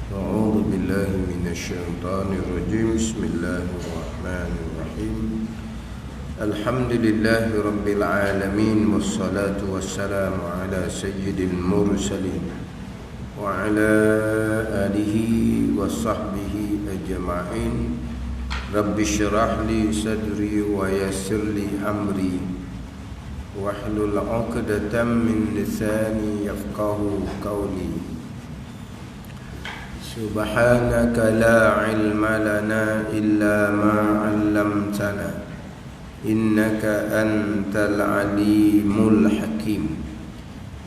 أعوذ بالله من الشيطان الرجيم. بسم الله الرحمن الرحيم. الحمد لله رب العالمين، والصلاة والسلام على سيد المرسلين وعلى آله وصحبه أجمعين. رب اشرح لي صدري ويسر لي أمري واحلل عقدة من لساني يفقه قولي. سبحانك لا علم لنا إلا ما علمتنا إنك أنت العليم الحكيم.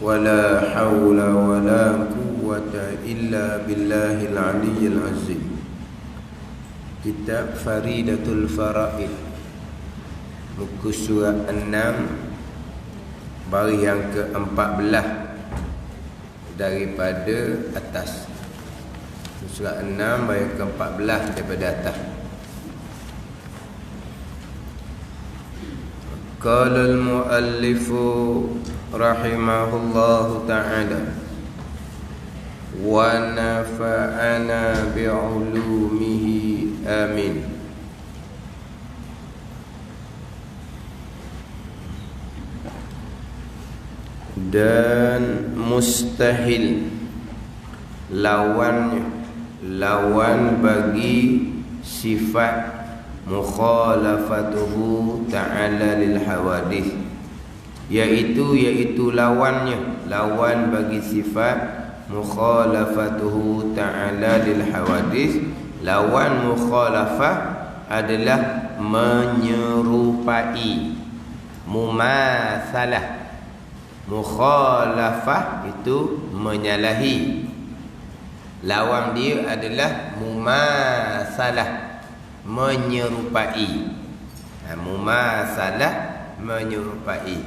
ولا حول ولا قوة إلا بالله العلي العظيم. Kitab Faridatul Faraid, muka surat 6, baris yang ke-14 daripada atas. Surat 6 baris ke-14 daripada atas. Qala al-muallifu rahimahullahu ta'ala wa nafa'ana bi'ulumihi amin. Dan mustahil lawan bagi sifat mukhalafatuhu ta'ala lil hawadith, iaitu lawan bagi sifat mukhalafatuhu ta'ala lil hawadith. Lawan mukhalafah adalah menyerupai. Mumatsalah, mukhalafah itu menyalahi. Lawan dia adalah mumatsalah, menyerupai. Mumatsalah, menyerupai.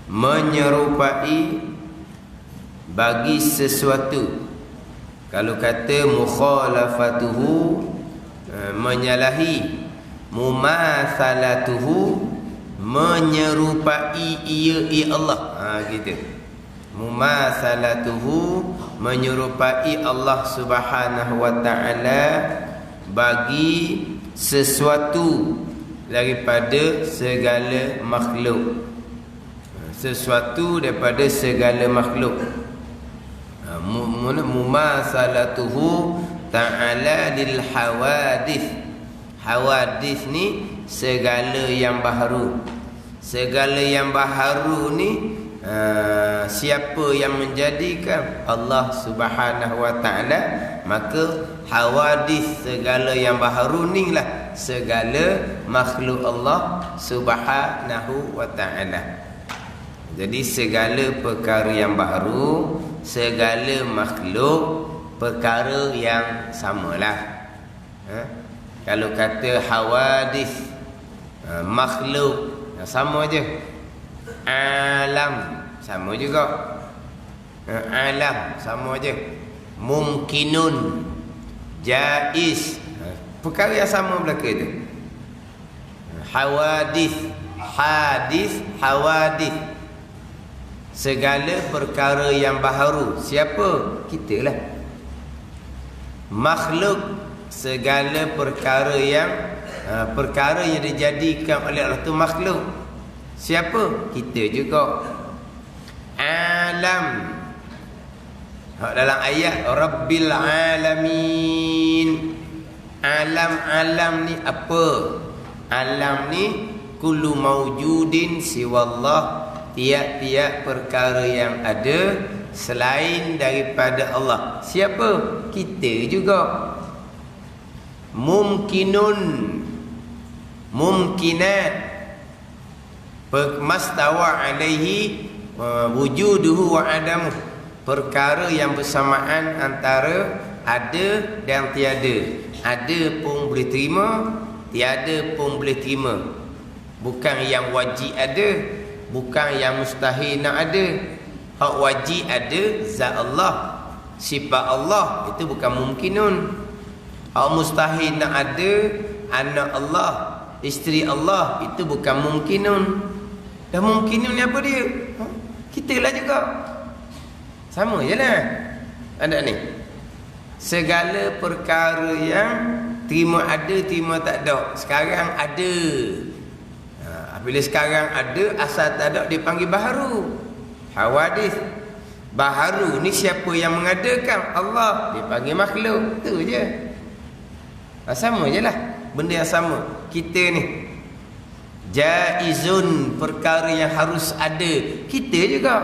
Menyerupai bagi sesuatu. Kalau kata mukhalafatuhu, menyalahi. Mumatsalatuhu, menyerupai ia Allah. Gitu. Mumatsalatuhu, menyerupai Allah Subhanahu wa ta'ala bagi sesuatu daripada segala makhluk. Sesuatu daripada segala makhluk. Mumatsalatuhu ta'ala lil hawadith. Hawadith ni segala yang baharu. Segala yang baharu ni siapa yang menjadikan? Allah Subhanahu wa ta'ala. Maka hawadith, segala yang baharu ni lah segala makhluk Allah Subhanahu wa ta'ala. Jadi segala perkara yang baharu, segala makhluk, perkara yang samalah. Kalau kata hawadith, makhluk, sama je. Alam, sama juga. Alam, sama je. Mungkinun, jaiz, perkara yang sama belaka tu. Hawadith, hadis, hawadith, segala perkara yang baharu. Siapa? Kita lah. Makhluk, segala perkara yang dijadikan oleh Allah tu makhluk. Siapa? Kita juga. Alam, dalam ayat Rabbil Alamin. Alam ni apa? Alam ni kullu mawjudin siwallah, tiap-tiap perkara yang ada selain daripada Allah. Siapa? Kita juga. Mumkinun, mumkinat, mastawa alaihi wujuduhu wa adamuh, perkara yang bersamaan antara ada dan tiada. Ada pun boleh terima, tiada pun boleh terima. Bukan yang wajib ada, bukan yang mustahil nak ada. Hak wajib ada zat Allah, sifat Allah, itu bukan mumkinun. Hak mustahil nak ada anak Allah, isteri Allah, itu bukan mumkinun. Dan mumkinun ni apa dia? Kita lah juga. Sama je lah. Ada ni. Segala perkara yang terima ada, terima tak ada. Sekarang ada. Bila sekarang ada, asal tak ada dipanggil baharu. Hawadis. Baharu ni siapa yang mengadakan? Allah. Dipanggil makhluk. Itu je. Sama je lah. Benda yang sama. Kita ni jaizun, perkara yang harus ada. Kita juga.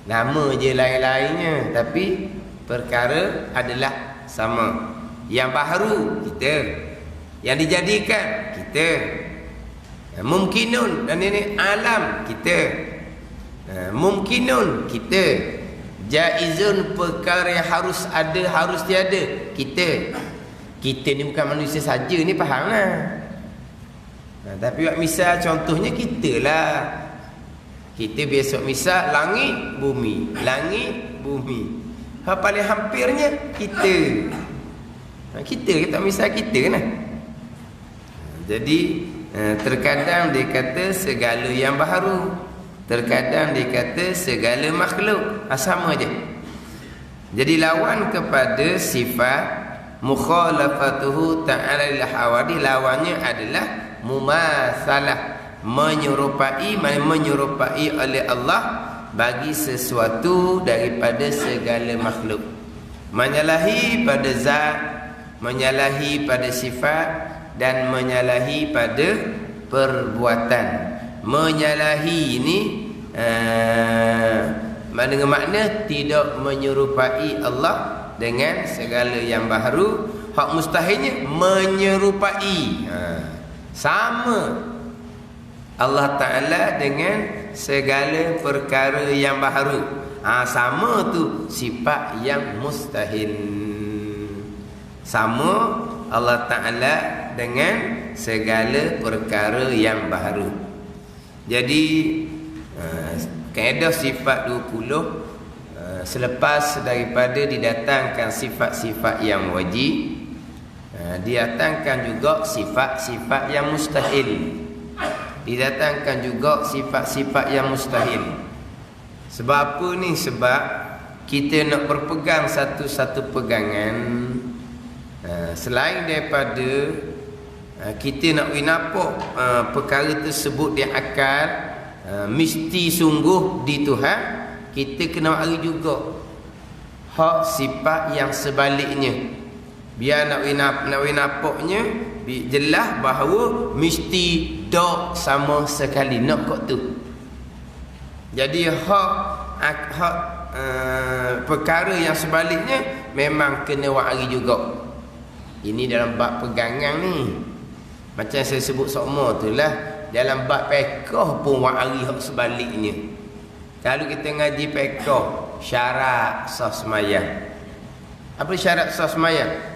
Nama je lain-lainnya, tapi perkara adalah sama. Yang baharu kita, yang dijadikan kita. Mungkinun, dan ini alam kita. Mungkinun kita. Jaizun, perkara yang harus ada, harus tiada, kita. Kita ni bukan manusia saja ni, faham lah. Tapi misal contohnya kita lah. Kita biasa misal langit bumi, langit bumi. Paling hampirnya kita. Kita misal kita lah. Jadi terkadang dia kata segala yang baharu, terkadang dia kata segala makhluk. Sama je. Jadi lawan kepada sifat mukhalafatuhu ta'ala lil hawadith, lawannya adalah mumatsalah, menyerupai oleh Allah bagi sesuatu daripada segala makhluk. Menyalahi pada zat, menyalahi pada sifat, dan menyalahi pada perbuatan. Menyalahi ini dengan makna tidak menyerupai Allah dengan segala yang baharu. Hak mustahilnya menyerupai. Sama Allah Ta'ala dengan segala perkara yang baharu. Sama tu sifat yang mustahil. Sama Allah Ta'ala dengan segala perkara yang baharu. Jadi kaedah sifat 20, selepas daripada didatangkan sifat-sifat yang wajib, didatangkan juga sifat-sifat yang mustahil. Didatangkan juga sifat-sifat yang mustahil. Sebab apa ni? Sebab kita nak berpegang satu-satu pegangan. Selain daripada kita nak nampak perkara tersebut di akal, mesti sungguh di Tuhan, kita kena mari juga hak sifat yang sebaliknya. Biar nak nampaknya jelas bahawa mesti tak sama sekali, nak kok tu. Jadi hak perkara yang sebaliknya memang kena wari juga. Ini dalam bab pegangan ni. Macam saya sebut sokmo tu lah, dalam bab pekoh pun wari hak sebaliknya. Kalau kita ngaji pekoh, syarat sah sembahyang. Apa syarat sah sembahyang?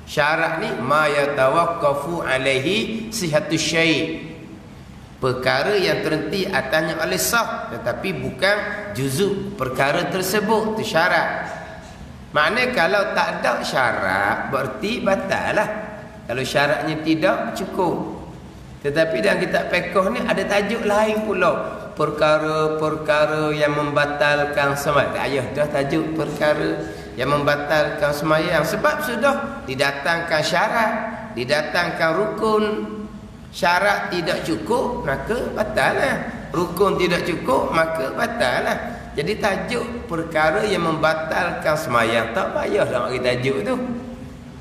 Syarat ni ma yatawaqqafu alaihi sihatus syai', perkara yang terhenti atasnya oleh sah, tetapi bukan juzuk perkara tersebut. Itu syarat. Maknanya kalau tak ada syarat berarti batal lah. Kalau syaratnya tidak, cukup. Tetapi dalam kitab fiqh ni ada tajuk lain pula, perkara-perkara yang membatalkan sembahyang. Ayah dah tajuk perkara yang membatalkan sembahyang, sebab sudah didatangkan syarat, didatangkan rukun. Syarat tidak cukup, maka batal lah. Rukun tidak cukup, maka batal lah. Jadi tajuk perkara yang membatalkan sembahyang, tak payah nak bagi tajuk tu.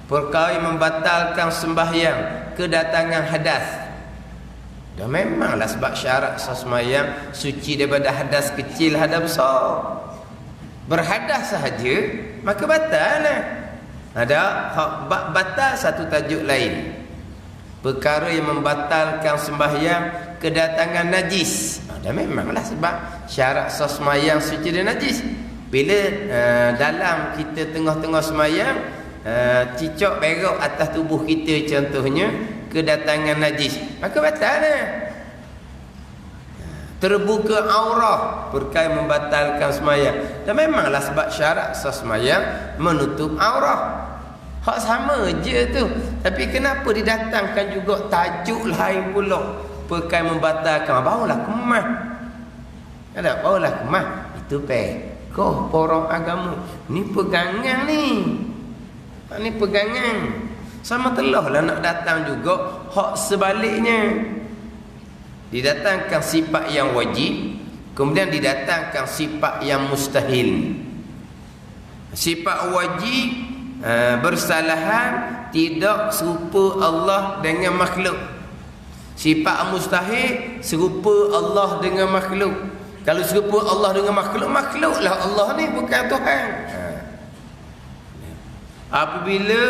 Perkara yang membatalkan sembahyang, kedatangan hadas. Dah memanglah sebab syarat sah sembahyang suci daripada hadas kecil, hadas besar. Berhadas sahaja maka batal lah. Ada batal satu tajuk lain. Perkara yang membatalkan sembahyang, kedatangan najis. Dah memanglah sebab syarat sah sembahyang suci dan najis. Bila dalam kita tengah-tengah sembahyang, cicak berak atas tubuh kita contohnya, kedatangan najis, maka batal lah. Terbuka aurah, perkara membatalkan sembahyang. Dan memanglah sebab syarat sah sembahyang menutup aurah. Hak sama je tu. Tapi kenapa didatangkan juga tajuk lain pula, perkara membatalkan? Barulah kemah. Ada barulah kemah. Itu tokoh orang agama. Ni pegangan ni. Ni pegangan. Sama telah lah nak datang juga hak sebaliknya. Didatangkan sifat yang wajib, kemudian didatangkan sifat yang mustahil. Sifat wajib bersalahan, tidak serupa Allah dengan makhluk. Sifat mustahil serupa Allah dengan makhluk. Kalau serupa Allah dengan makhluk, makhluklah Allah ni, bukan Tuhan. Apabila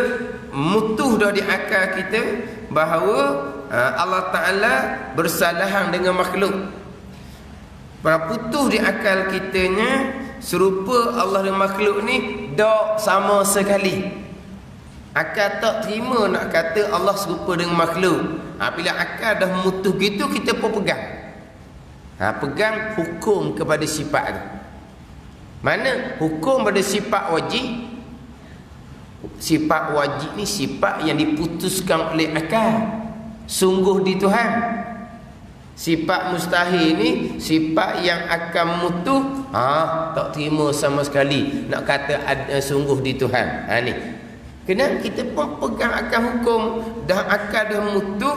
mutuh dah di akal kita bahawa Allah Ta'ala bersalahan dengan makhluk, putus di akal kitanya serupa Allah dan makhluk ni tak sama sekali. Akal tak terima nak kata Allah serupa dengan makhluk. Bila akal dah mutuh gitu, kita pun pegang. Pegang hukum kepada sifat tu. Mana hukum pada sifat wajib? Sifat wajib ni sifat yang diputuskan oleh akal, sungguh di Tuhan. Sifat mustahil ni sifat yang akan mutuh, tak terima sama sekali nak kata sungguh di Tuhan. Ni kena kita pun pegang akan hukum. Dah akal dah mutuh,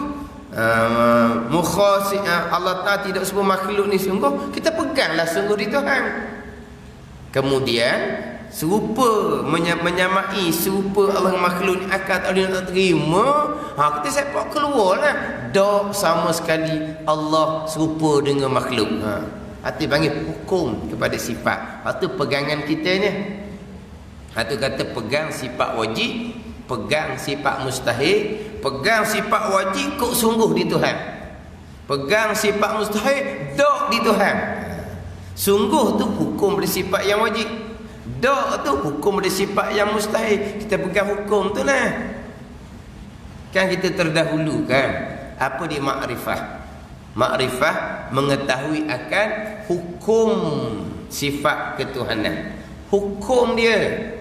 Allah Ta'ala tidak sebut makhluk ni sungguh, kita peganglah sungguh di Tuhan. Kemudian serupa menyamai serupa Allah makhluk ni akal tak boleh nak terima, kita sepak keluar lah. Tak sama sekali Allah serupa dengan makhluk. Itu panggil hukum kepada sifat. Itu pegangan kita ni. Itu kata pegang sifat wajib, pegang sifat mustahil. Pegang sifat wajib kok sungguh di Tuhan. Pegang sifat mustahil tak di Tuhan. Sungguh tu hukum bersifat yang wajib, dak tu hukum ada sifat yang mustahil. Kita pegang hukum tu lah. Kan kita terdahulu kan, apa dia makrifah? Makrifah mengetahui akan hukum sifat ketuhanan, hukum dia.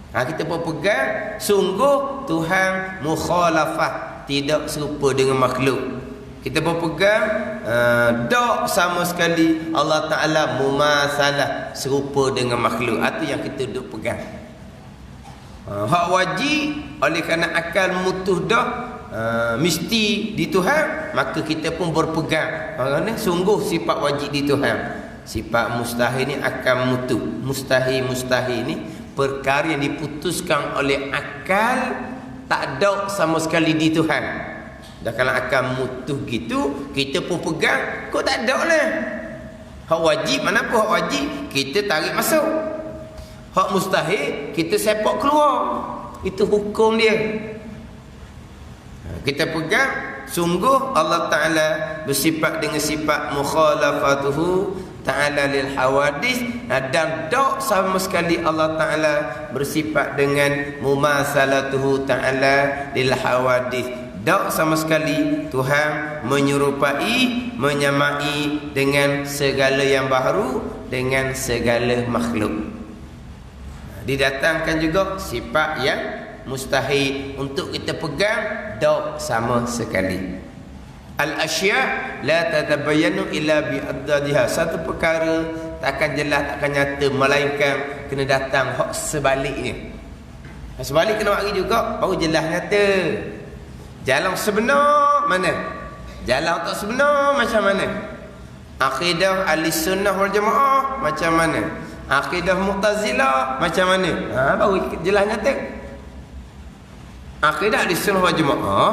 Kita pun pegang sungguh Tuhan mukhalafah, tidak serupa dengan makhluk. Kita pun pegang tak sama sekali Allah Ta'ala mumasalah, serupa dengan makhluk. Itu yang kita duduk pegang. Hak wajib oleh kerana akal mutuh dah mesti di Tuhan, maka kita pun berpegang kerana sungguh sifat wajib di Tuhan. Sifat mustahil ni akan mutuh. Mustahil ni perkara yang diputuskan oleh akal, tak ada sama sekali di Tuhan. Dah kalau akan mutuh gitu, kita pun pegang, kok tak ada lah. Hak wajib, mana apa hak wajib, kita tarik masuk. Hak mustahil, kita sepak keluar. Itu hukum dia. Kita pegang, sungguh Allah Ta'ala bersifat dengan sifat mukhalafatuhu ta'ala lil hawadis, dan tak sama sekali Allah Ta'ala bersifat dengan mumasalatuhu ta'ala lil hawadis. Tak sama sekali Tuhan menyerupai, menyamai dengan segala yang baharu, dengan segala makhluk. Didatangkan juga sifat yang mustahil untuk kita pegang, tak sama sekali. Al-asya' la tatabayyanu illa bi'addadiha. Satu perkara takkan jelas, takkan nyata, melainkan kena datang hak sebaliknya. Sebalik kena bagi juga, baru jelas nyata. Jalan sebenar mana? Jalan tak sebenar macam mana? Akidah ahli sunnah wal jamaah macam mana? Akidah mu'tazilah macam mana? Baru jelas nyata. Akidah ahli sunnah wal jamaah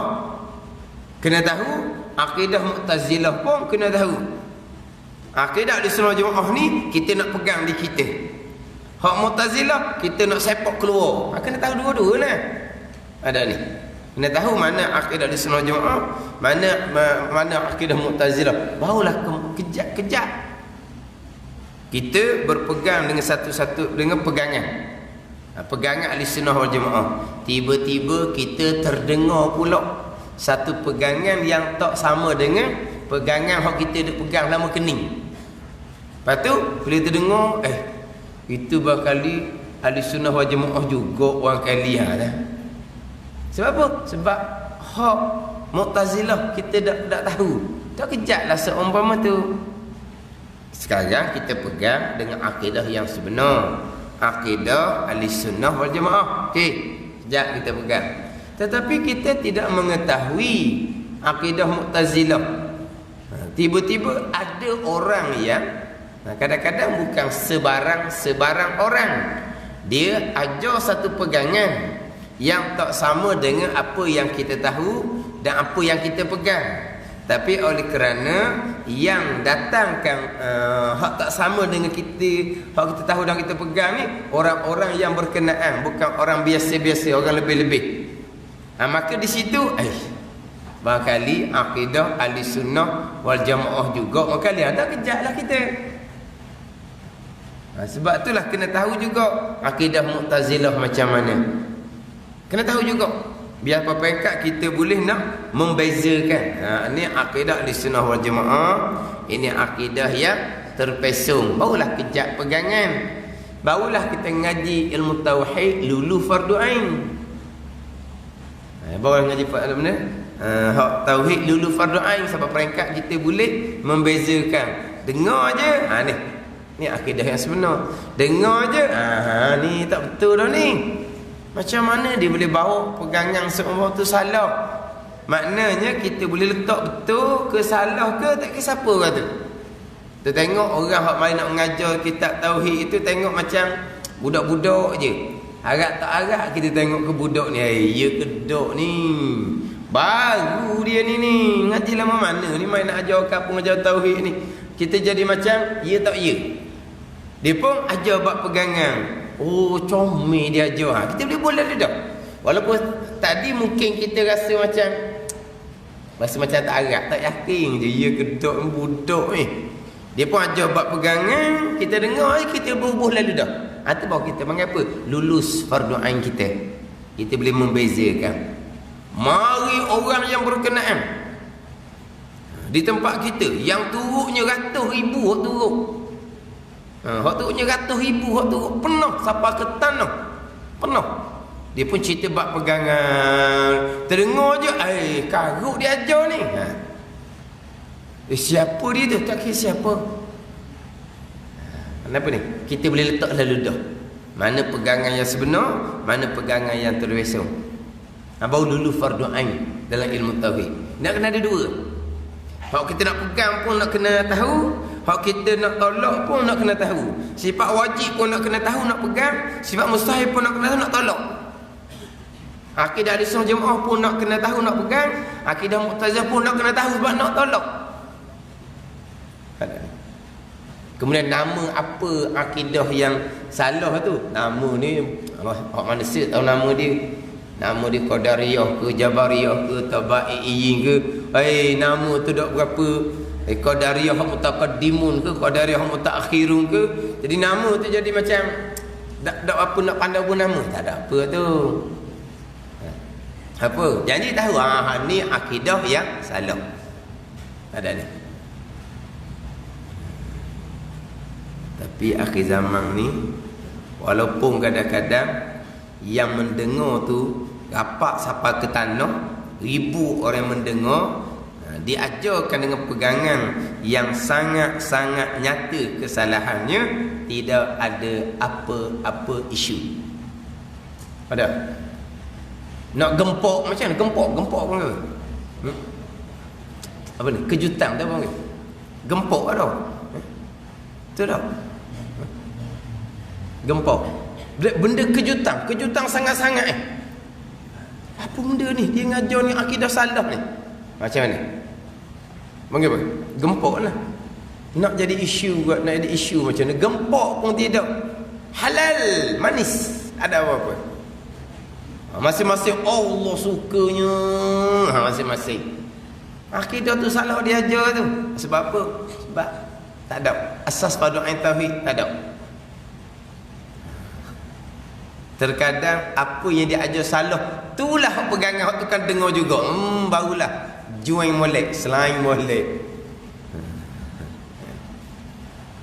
kena tahu, akidah mu'tazilah pun kena tahu. Akidah ahli sunnah wal jamaah ni kita nak pegang di kita. Hak mu'tazilah kita nak sepak keluar. Kena tahu dua-dua lah. Ada ni. Kena tahu mana akidah ahli sunnah wal jamaah, mana akidah mu'tazilah. Barulah kejap-kejap kita berpegang dengan satu-satu, dengan pegangan. Pegangan ahli sunnah wal jamaah. Tiba-tiba kita terdengar pula satu pegangan yang tak sama dengan pegangan yang kita duk pegang lama kening. Lepas tu bila terdengar, itu bakali ahli sunnah wal jamaah juga orang kalian dah. Sebab apa? Sebab hak mu'tazilah kita tak tahu. Tak kejaplah seumpama tu. Sekarang kita pegang dengan akidah yang sebenar, akidah Ahlussunnah wal Jamaah. Okey, sekejap kita pegang. Tetapi kita tidak mengetahui akidah Mu'tazilah. Tiba-tiba ada orang yang kadang-kadang bukan sebarang orang, dia ajar satu pegangan yang tak sama dengan apa yang kita tahu dan apa yang kita pegang. Tapi oleh kerana yang datangkan hak tak sama dengan kita, hak kita tahu dan kita pegang ni, orang-orang yang berkenaan, bukan orang biasa-biasa, orang lebih-lebih. Maka di situ barangkali akidah Ahlussunnah wal Jamaah juga, barangkali ada kejaklah kita. Sebab itulah kena tahu juga akidah Mu'tazilah macam mana. Kena tahu juga. Biar apa peringkat kita boleh nak membezakan. Ini akidah Ahlussunnah wal Jamaah, ini akidah yang terpesong. Barulah kejap pegangan. Barulah kita ngaji ilmu tauhid lulu fardu ain. Barulah ngaji mana? Hak tauhid lulu fardu ain sampai peringkat kita boleh membezakan. Dengar aje. Ni akidah yang sebenar. Dengar aje. Ni tak betul dah ni. Macam mana dia boleh bawa pegangan seumur tu salah? Maknanya kita boleh letak betul ke salah ke, tak ke siapa kata. Kita tengok orang hak main nak mengajar kitab tauhid itu, tengok macam budak-budak je. Harap tak harap kita tengok ke budak ni, ya kedok ni. Baru dia ni ngaji lama mana ni main nak ajar kampung ajar tauhid ni. Kita jadi macam ya tak ya. Dia pun ajar bab pegangan. Oh, comel dia ajar. Kita boleh bola dia dah. Walaupun tadi mungkin kita rasa macam tak harap, tak yakin je ya kedok budak ni. Dia pun ajar bab pegangan, kita dengar, kita berubah lalu dah. Itu baru kita panggil apa? Lulus fardu ain kita. Kita boleh membezakan. Mari orang yang berkenaan di tempat kita, yang turutnya ratus ribu hak turut. Hak turutnya ratus ribu hak turut penuh sampai ke tanah. Penuh. Dia pun cerita bab pegangan. Terdengar je, karut dia ajar ni. Siapa dia tu? Tak kira siapa. Kenapa ni? Kita boleh letak lalu dah. Mana pegangan yang sebenar, mana pegangan yang terwesong. Baru dulu fardu ain dalam ilmu tauhid. Nak kena ada dua. Hak kita nak pegang pun nak kena tahu, hak kita nak tolak pun nak kena tahu. Sifat wajib pun nak kena tahu, nak pegang. Sifat mustahil pun nak kena tahu, nak tolak. Akidah Ahlussunnah Jamaah pun nak kena tahu, nak pegang. Akidah Mu'tazilah pun nak kena tahu sebab nak tolak. Kemudian nama apa akidah yang salah tu? Nama ni hak manusia tahu nama dia. Nama dia Qadariyah ke Jabariyah ke Tabai'iyyin ke. Nama tu dak berapa. Qadariyah hak mutaqaddimun ke Qadariyah hak mutaakhirun ke. Jadi nama tu jadi macam dak apa nak pandai pun nama. Tak ada apa tu. Apa? Jadi tahu ni akidah yang salah. Ada ni. Tapi akhir zaman ni, walaupun kadang-kadang yang mendengar tu rapat sampai ke tanah, ribu orang mendengar, diajarkan dengan pegangan yang sangat-sangat nyata kesalahannya, tidak ada apa-apa isu. Ada? Nak gempok macam mana? Gempok pun ke? Apa ni? Kejutan tak apa ke? Gempok ada? Tu dah. Gempok. Benda kejutan sangat-sangat Apa benda ni? Dia ngajar ni akidah salah ni. Macam mana? Panggil apa? Gempok lah. Nak jadi isu buat, nak jadi isu macam ni. Gempok pun tidak. Halal, manis. Ada apa-apa? Masing-masing Allah sukanya. Masing-masing. Akidah tu salah dia ajar tu. Sebab apa? Sebab tak ada asas fardu ain tauhid, tak ada. Terkadang apa yang dia ajar salah, itulah pegangan hak tu kan dengar juga. Barulah join molek, selain molek.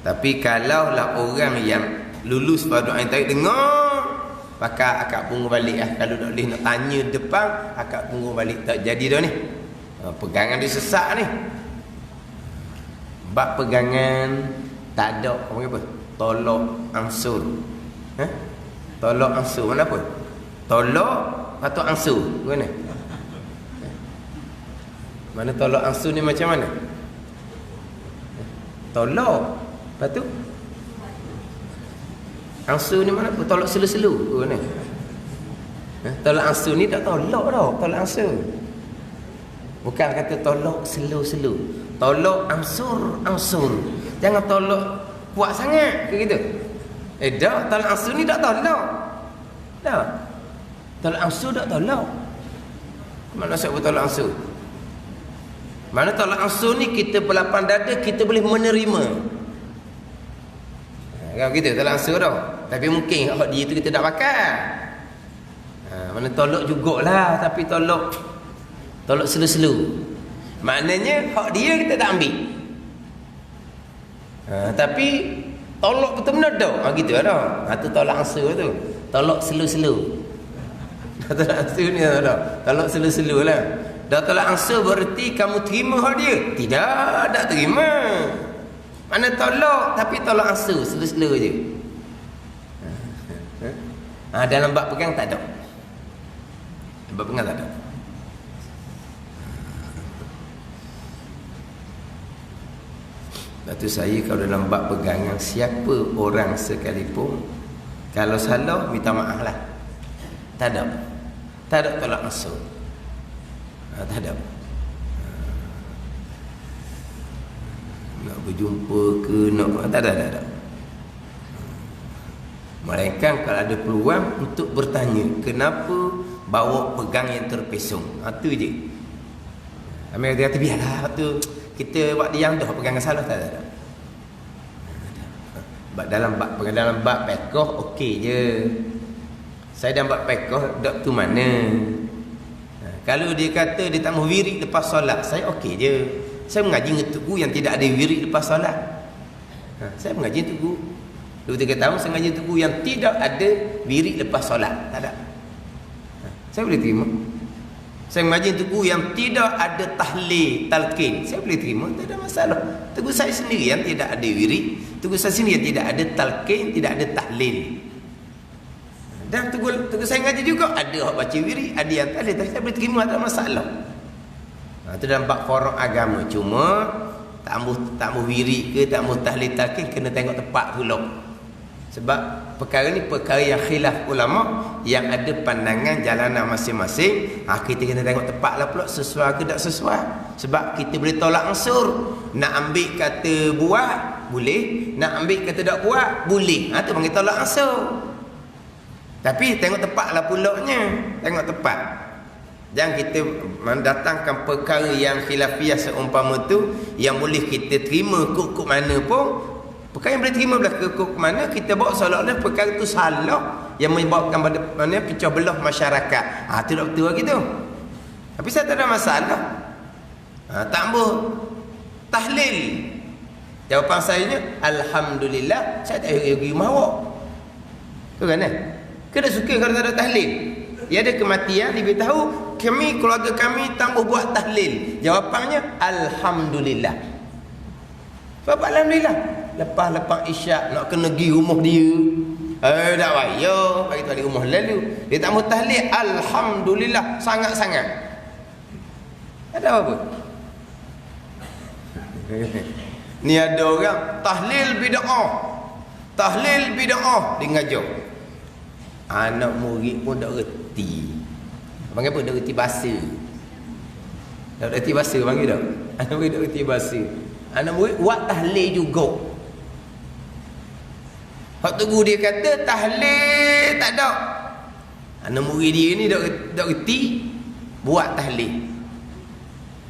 Tapi kalaulah orang yang lulus fardu ain tauhid dengar, maka akak pungu balik kalau tak boleh nak tanya depan, akak pungu balik. Tak jadi dah ni. Pegangan dia sesak ni. Bab pegangan Tak ada, apa apa? Tolak ansur. Tolak ansur mana apa? Tolak atau ansur? Mana? Mana tolak ansur ni macam mana? Tolak. Lepas tu ansur ni mana apa? Tolak selu-selu. Mana? Tolak ansur ni tak tolak dah. Tolak ansur. Bukan kata tolak selu-selu. Tolak ansur. Jangan tolak kuat sangat ke gitu. Dah, tolak ansur ni tak tolak. Dah. Tolak ansur tak tolak. Mana maksud tolak ansur? Mana tolak ansur ni kita berlapang dada, kita boleh menerima. Kalau gitu tolak ansur dah. Tapi mungkin hak dia tu kita tak pakai. Mana tolak jugalah, tapi tolak selu-selu. Maknanya hak dia kita tak ambil. Tapi tolak betul-betul dah. Gitu dah. Tu tolak ansur tu. Tolak selu-selu. Tolak ansur ni dah. Tolak selu-selu lah. Dah tolak ansur berarti kamu terima hak dia? Tidak, tak terima. Mana tolak tapi tolak ansur selu-selu je. Dalam bab pegang tak ada. Bab pegang tak ada. Lepas tu saya kalau dalam bab pegangan, siapa orang sekalipun, kalau salah minta maaf lah. Tak ada tolak ansur. Tak ada. Nak berjumpa ke nak, tak ada. Melainkan kalau ada peluang untuk bertanya, kenapa bawa pegang yang terpesong? Itu je. Amir kata biarlah tu, kita buat dia yang dah pegang salah. Tak ada. Dalam bab fiqh okey je. Saya dalam bab fiqh dak tu mana. Kalau dia kata dia tak mau wirid lepas solat, saya okey je. Saya mengaji dengan tugu yang tidak ada wirid lepas solat. Saya mengaji tugu 2-3 tahun saya mengaji tugu yang tidak ada wirid lepas solat. Tak ada. Saya boleh terima. Saya mengaji tugu yang tidak ada tahlil, talqin. Saya boleh terima, tak ada masalah. Tugu saya sendiri yang tidak ada wirid, tugu saya sendiri yang tidak ada talqin, tidak ada tahlil. Dan tugu saya ngaji juga ada yang baca wirid, ada yang tahlil. Tapi saya boleh terima, tak ada masalah. Itu dalam bab faraq agama. Cuma tak mau wirid ke, tak mau tahlil talqin, kena tengok tepat pula. Sebab perkara ni perkara yang khilaf ulama, yang ada pandangan jalanan masing-masing. Kita kena tengok tepatlah pula sesuai ke tak sesuai. Sebab kita boleh tolak ansur. Nak ambil kata buat boleh, nak ambil kata tak buat boleh. Tu panggil tolak ansur. Tapi tengok tepatlah pulaknya. Tengok tepat. Jangan kita mendatangkan perkara yang khilafiyah seumpama tu, yang boleh kita terima kok mana pun. Perkara yang boleh terima belah ke mana, kita bawa seolah-olah perkara itu salah, yang menyebabkan pada mana pecah belah masyarakat. Itu tak betul gitu. Tapi saya tak ada masalah. Tambah tahlil. Jawapan saya alhamdulillah, saya tak pergi rumah awak. Tu kan Kena suka kalau tak ada tahlil. Dia ada kematian, dia beritahu kami, keluarga kami tambah buat tahlil. Jawapannya alhamdulillah. Sebab alhamdulillah. Lepas isyak nak kena pergi rumah dia. Tak payah, bagi tahu di rumah lalu. Dia tak mau tahlil, alhamdulillah, sangat-sangat. Ada apa? Ni ada orang tahlil bid'ah. Tahlil bid'ah dia ngajar. Anak murid pun tak reti. Panggil apa? Tak reti bahasa. Tak reti bahasa panggil tak? Anak murid tak reti bahasa. Anak murid buat tahlil juga. Hak tu dia kata tahlil tak ada. Anak murid dia ni tak reti buat tahlil.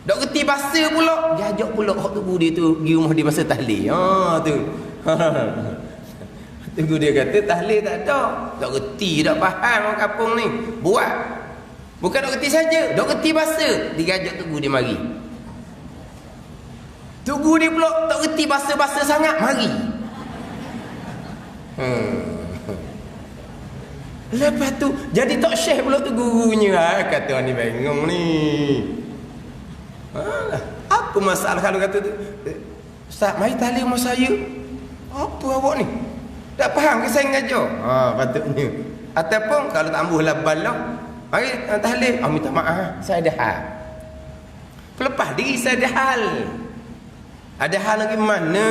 Tak reti bahasa pula. Dia ajak pula hak tu dia tu pergi rumah dia masa tahlil. Tu. Tunggu dia kata tahlil tak ada. Tak reti, tak faham orang kampung ni. Buat. Bukan tak reti saja, tak reti bahasa. Dia ajak tunggu dia mari. Tunggu dia pula tak reti bahasa-bahasa sangat, mari. Lepas tu jadi tak syekh pula tu gurunya. Kata orang ni bengong ni. Apa masalah kalau kata tu, Ustaz, mari tahlil rumah saya. Apa awak ni? Tak faham ke saya ngajar? Patutnya. Ataupun kalau tak ambuh labal lah. Mari tahlil. Minta maaf. Saya ada hal. Pelepah diri saya ada hal. Ada hal lagi mana?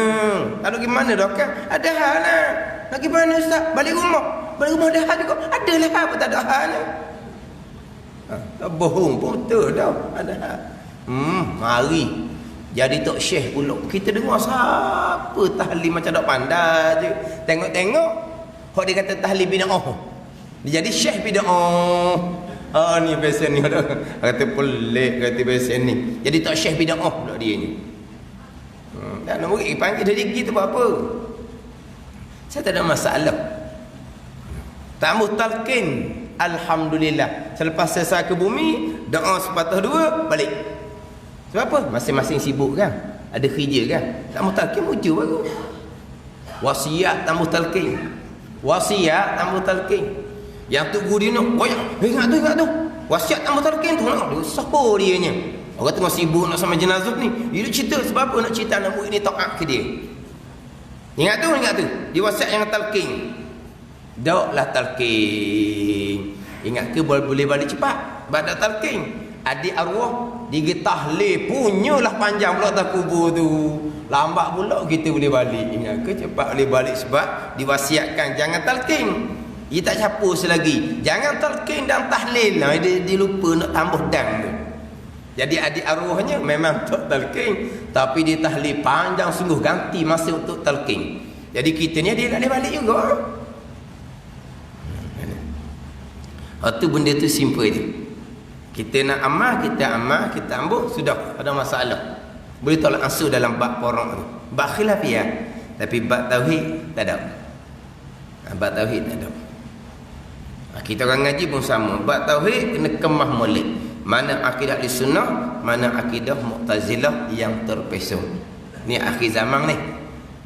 Kalau gimana dah kan? Ada hal lah. Lagi mana Ustaz? Balik rumah. Balik rumah ada hal juga. Ada lah apa tak ada hal ni. Tak bohong pun betul dah. Ada hal. Mari. Jadi tok syekh pula. Kita dengar siapa tahlil macam tak pandai je. Tengok-tengok. Hak dia kata tahlil bid'ah. Dia jadi syekh bid'ah. Ni biasa ni ada. Kata pelik kata biasa ni. Jadi tok syekh bid'ah pula dia ni. Dan murid panggil dari gitu apa? Saya tak ada masalah. Tamu talqin. Alhamdulillah. Selepas selesai ke bumi, doa sepatah dua, balik. Sebab apa? Masing-masing sibuk kan? Ada kerja kan? Tamu talqin wujud baru. Wasiat tamu talqin. Wasiat tamu talqin. Yang tu guru dia nak koyak. Ingat tu. Wasiat tamu talqin tu nak. Siapa dia nya? Orang tengah sibuk nak sama jenazah ni. Dia cerita sebab apa nak cerita anak murid ni taat ke dia. Ingat tu. Dia wasiat yang talqin. Daklah talqin. Ingat ke boleh balik cepat? Badak talqin. Adik arwah dia tahlil punyalah panjang pula atas kubur tu. Lambat pula kita boleh balik. Ingat ke cepat boleh balik sebab diwasiatkan jangan talqin. Dia tak capus lagi. Jangan talqin dan tahlil. Dia lupa nak tambah dam tu. Jadi adik arwahnya memang tak talqin, tapi dia tahlil panjang sungguh, ganti masa untuk talqin. Jadi kita ni dia nak balik juga. Itu benda tu simple je. Kita nak amal, kita ambil, sudah, ada masalah. Boleh tolak ansur dalam bab porok tu. Bab khilafiyah. Tapi bab tauhid tak ada. Bab tauhid tak ada. Kita orang ngaji pun sama. Bab tauhid kena kemah molek. Mana akidah Ahlussunnah, mana akidah Mu'tazilah yang terpesong. Ni akhir zaman ni.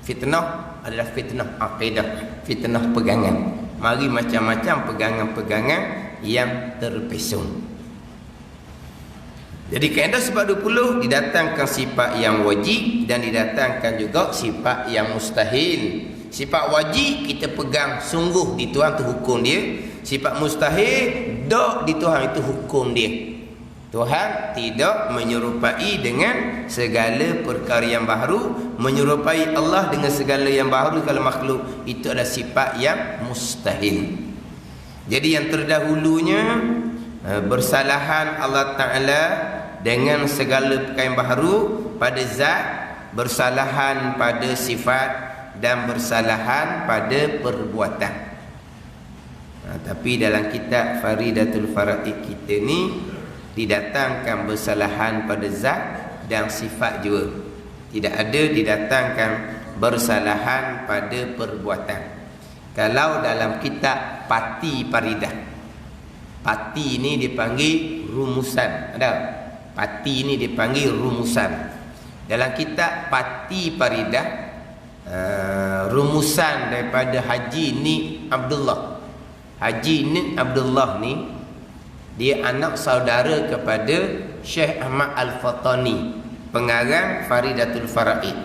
Fitnah adalah fitnah akidah, fitnah pegangan. Mari macam-macam pegangan-pegangan yang terpesong. Jadi kaedah sifat 20 didatangkan sifat yang wajib dan didatangkan juga sifat yang mustahil. Sifat wajib kita pegang sungguh di Tuhan tu hukum dia. Sifat mustahil dak di Tuhan itu hukum dia. Tuhan tidak menyerupai dengan segala perkara yang baharu. Menyerupai Allah dengan segala yang baharu kalau makhluk, itu adalah sifat yang mustahil. Jadi yang terdahulunya bersalahan Allah Ta'ala dengan segala perkara yang baharu pada zat, bersalahan pada sifat, dan bersalahan pada perbuatan. Tapi dalam kitab Faridatul Faraid kita ni didatangkan bersalahan pada zat dan sifat juga. Tidak ada didatangkan bersalahan pada perbuatan. Kalau dalam kitab Pati Paridah, Pati ini dipanggil rumusan. Ada? Pati ini dipanggil rumusan. Dalam kitab Pati Paridah, rumusan daripada Haji ni Abdullah. Haji ni Abdullah ni dia anak saudara kepada Syekh Ahmad Al-Fatani, pengarang Faridatul Faraid.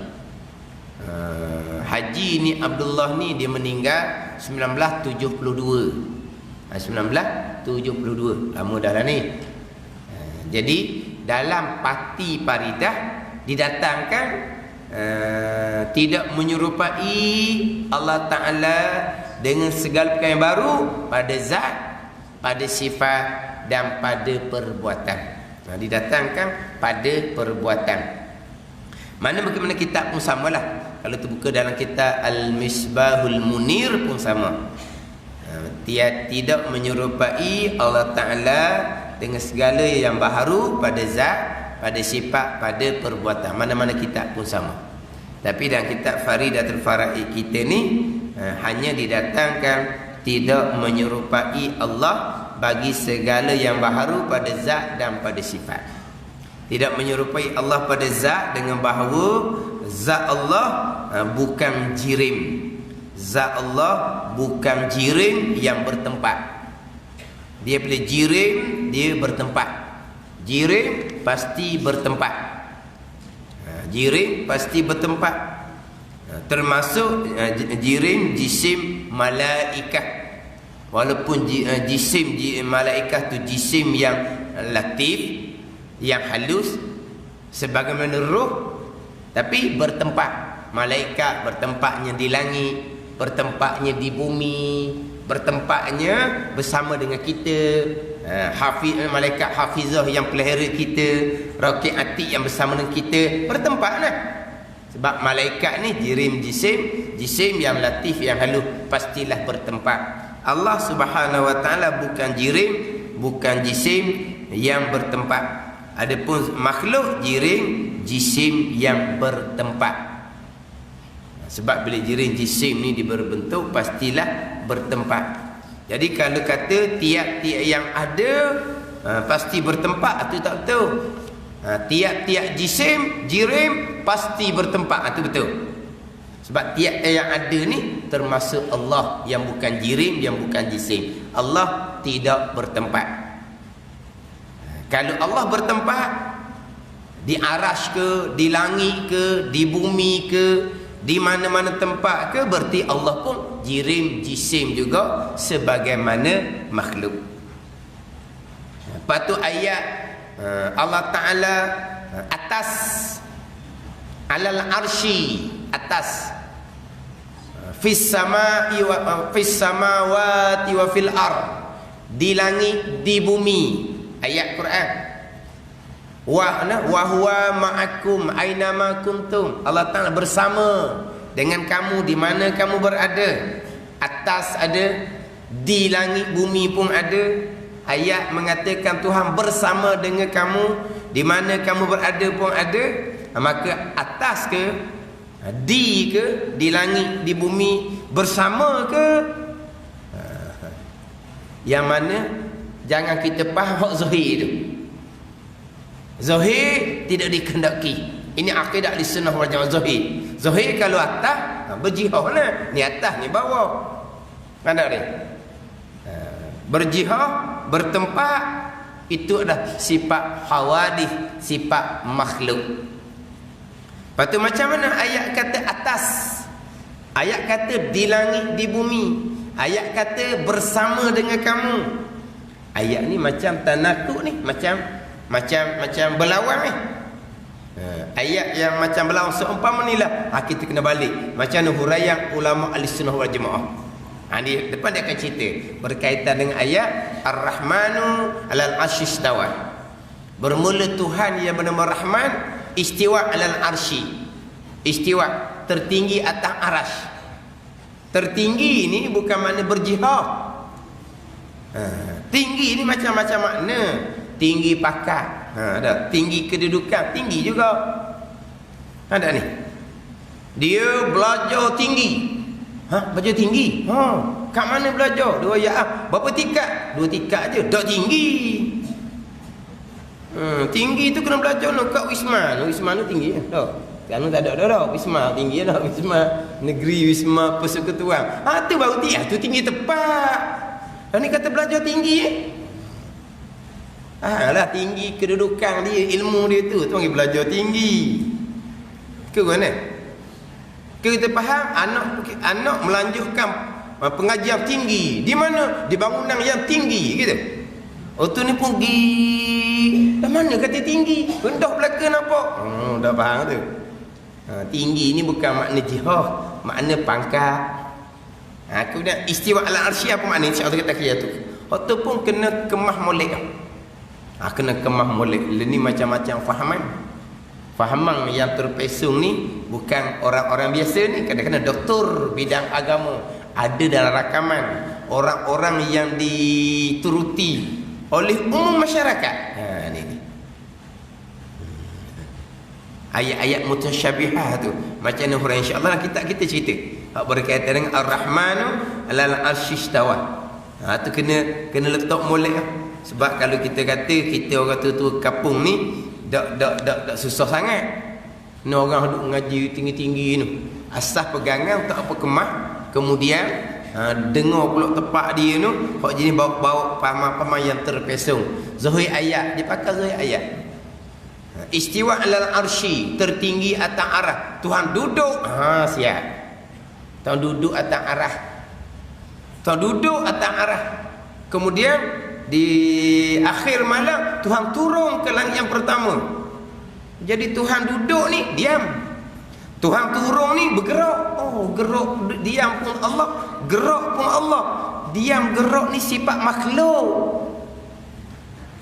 Haji ni Abdullah ni dia meninggal 1972. 1972, lama dah lah ni. Jadi dalam Pati Paridah didatangkan tidak menyerupai Allah Ta'ala dengan segala perkara yang baru pada zat, pada sifat dan pada perbuatan. Didatangkan pada perbuatan. Mana bagaimana kitab pun samalah. Kalau terbuka dalam kitab Al-Misbahul Munir pun sama. Tidak menyerupai Allah Ta'ala dengan segala yang baharu pada zat, pada sifat, pada perbuatan. Mana-mana kitab pun sama. Tapi dalam kitab Faridatul Faraid kita ni hanya didatangkan tidak menyerupai Allah bagi segala yang baharu pada zat dan pada sifat. Tidak menyerupai Allah pada zat dengan bahawa zat Allah bukan jirim. Zat Allah bukan jirim yang bertempat. Dia bila jirim, dia bertempat. Jirim pasti bertempat. Jirim pasti bertempat. termasuk jirim jisim malaikat. Walaupun jisim malaikat tu jisim yang latif, yang halus sebagaimana roh, tapi bertempat. Malaikat bertempatnya di langit, bertempatnya di bumi, bertempatnya bersama dengan kita. Malaikat hafizah yang pelihara kita, rakib atid yang bersama dengan kita, bertempatlah. Sebab malaikat ni jirim jisim yang latif, yang halus, pastilah bertempat. Allah Subhanahu wa taala bukan jirim, bukan jisim yang bertempat. Adapun makhluk jirim jisim yang bertempat. Sebab bila jirim jisim ni berbentuk, pastilah bertempat. Jadi kalau kata tiap-tiap yang ada pasti bertempat, itu tak betul. Tiap-tiap jirim pasti bertempat, itu betul. Sebab tiap yang ada ni termasuk Allah yang bukan jirim, yang bukan jisim. Allah tidak bertempat. Kalau Allah bertempat di arasy ke, di langit ke, di bumi ke, di mana-mana tempat ke, berarti Allah pun jirim jisim juga sebagaimana makhluk. Lepas tu ayat Allah Ta'ala atas, alal arsy, atas, fis samawati wa fil ard, di langit, di bumi. Ayat Quran. Wa huwa ma'akum aina ma kuntum. Allah Ta'ala bersama dengan kamu di mana kamu berada. Atas ada, di langit bumi pun ada. Ayat mengatakan Tuhan bersama dengan kamu di mana kamu berada pun ada. Maka atas ke, di ke, di langit, di bumi, bersama ke, yang mana jangan kita faham hak zahir tu. Zahir tidak dikehendaki. Ini akidah di sunnah wal jamaah. Zahir kalau atas berjihad lah. Ni atas, ni bawah. Ada ni. Berjihad, bertempat, itu adalah sifat hawadith, sifat makhluk. Lepas tu macam mana ayat kata atas, ayat kata di langit, di bumi, ayat kata bersama dengan kamu. Ayat ni macam tanakuk ni, macam berlawan ni. Ayat yang macam berlawan seumpama ni lah. Kita kena balik macam ni huraian ulama Ahlussunnah wal Jamaah. Di depan dia akan cerita berkaitan dengan ayat Ar-Rahmanu 'alal 'arsy istawa. Bermula Tuhan yang bernama Rahman, istiwa 'alal 'arsy. Istiwa, tertinggi atas arasy. Tertinggi ni bukan makna berjihad. Tinggi ni macam-macam makna. Tinggi pangkat, ada tinggi kedudukan, tinggi juga. Ada ni. Dia belajar tinggi. Belajar tinggi. Kat mana belajar? Dua ayat. Berapa tingkat? 2 tingkat aja. Dah tinggi. Tinggi tu kena belajar no kat Wisma. Wisma tu tinggi dah. Kan tak ada dah. Wisma tinggi dah. Wisma negeri, Wisma persekutuan. Tu baru tinggi. Tu tinggi tepat. Dan ni kata belajar tinggi lah tinggi kedudukan dia, ilmu dia tu panggil belajar tinggi. Ke mana? Kita faham anak melanjutkan pengajian tinggi. Di mana? Di bangunan yang tinggi gitu. Tu ni pun pergi. Dah mana kata tinggi? Rendah belaka nampak. Dah faham tu. Tinggi ni bukan makna jihad, makna pangkat. Kemudian istiwa ala arsy apa makna? Insya-Allah kita kira tu. Tu pun kena kemah molek. Kena kemah molek. Ini macam-macam fahaman yang terpesong ni bukan orang-orang biasa ni. Kadang-kadang doktor bidang agama ada dalam rakaman orang-orang yang dituruti oleh umum masyarakat. Ni ayat-ayat mutasyabihah tu macam ni huraian, insya-Allah kita cerita berkaitan dengan Ar-Rahmanu 'alal 'arsy istawa. Tu kena letak molek. Sebab kalau kita kata kita orang tu kampung ni dak susah sangat. Ni orang duk ngaji tinggi-tinggi ni. Asas pegangan tak apa kemah. Kemudian dengar pula tepat dia tu hak jenis bawa paham-paham yang terpesong. Zahir ayat, dia pakai zahir ayat. Istiwa 'alal arsy, tertinggi atas arah. Tuhan duduk. Siap. Tuhan duduk atas arah. Tuhan duduk atas arah. Kemudian di akhir malam Tuhan turun ke langit yang pertama. Jadi Tuhan duduk ni diam. Tuhan turun ni bergerak. Oh, gerak diam pun Allah, gerak pun Allah. Diam gerak ni sifat makhluk.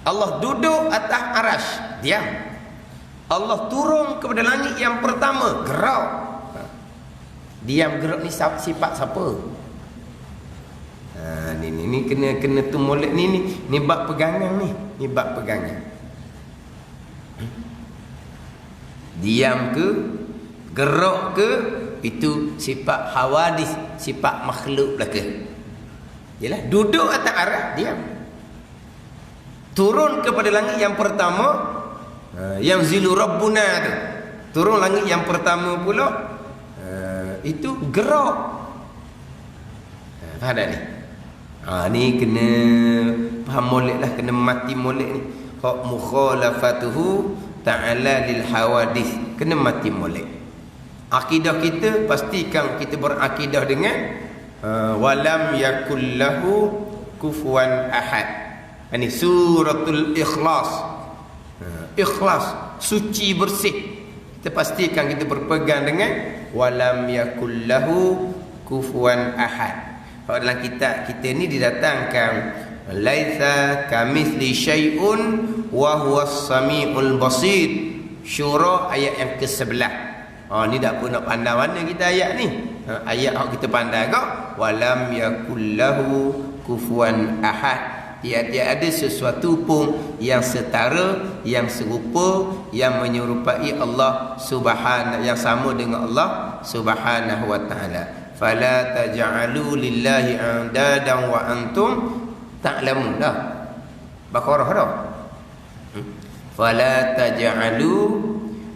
Allah duduk atas arasy, diam. Allah turun kepada langit yang pertama, gerak. Diam gerak ni sifat siapa? Ni kena tu molek ni bab pegangan ni. Ni bab pegangan. Diam ke, gerak ke, itu sifat hawadis, sifat makhluk belaka. Yalah, duduk atas arah, diam. Turun kepada langit yang pertama, yang zilu rabbuna tu. Turun langit yang pertama pula, itu gerak. Faham tak ni? Ni kena faham molek lah, kena mati molek ni. Hak mukhalafatuhu ta'ala lil hawadith, kena mati molek. Akidah kita, pastikan kita berakidah dengan walam yakul lahu kufuwan ahad. Ini suratul ikhlas. Ikhlas, suci bersih. Kita pastikan kita berpegang dengan walam yakul lahu kufuwan ahad. Kalau dalam kitab kita ni didatangkan laitsa kamitsli syai'un wa huwas samiul basir. Syura ayat yang ke-11. Ni tak pun nak pandai mana kita ayat ni. Ayat yang kita pandai kau walam yakul lahu kufuwan ahad. Tiada ada sesuatu pun yang setara, yang serupa, yang menyerupai Allah Subhanahu, yang sama dengan Allah Subhanahu wa taala. Fala taj'alu lillahi andadan wa antum ta'lamun. Dah. Baqarah dah. Fala taj'alu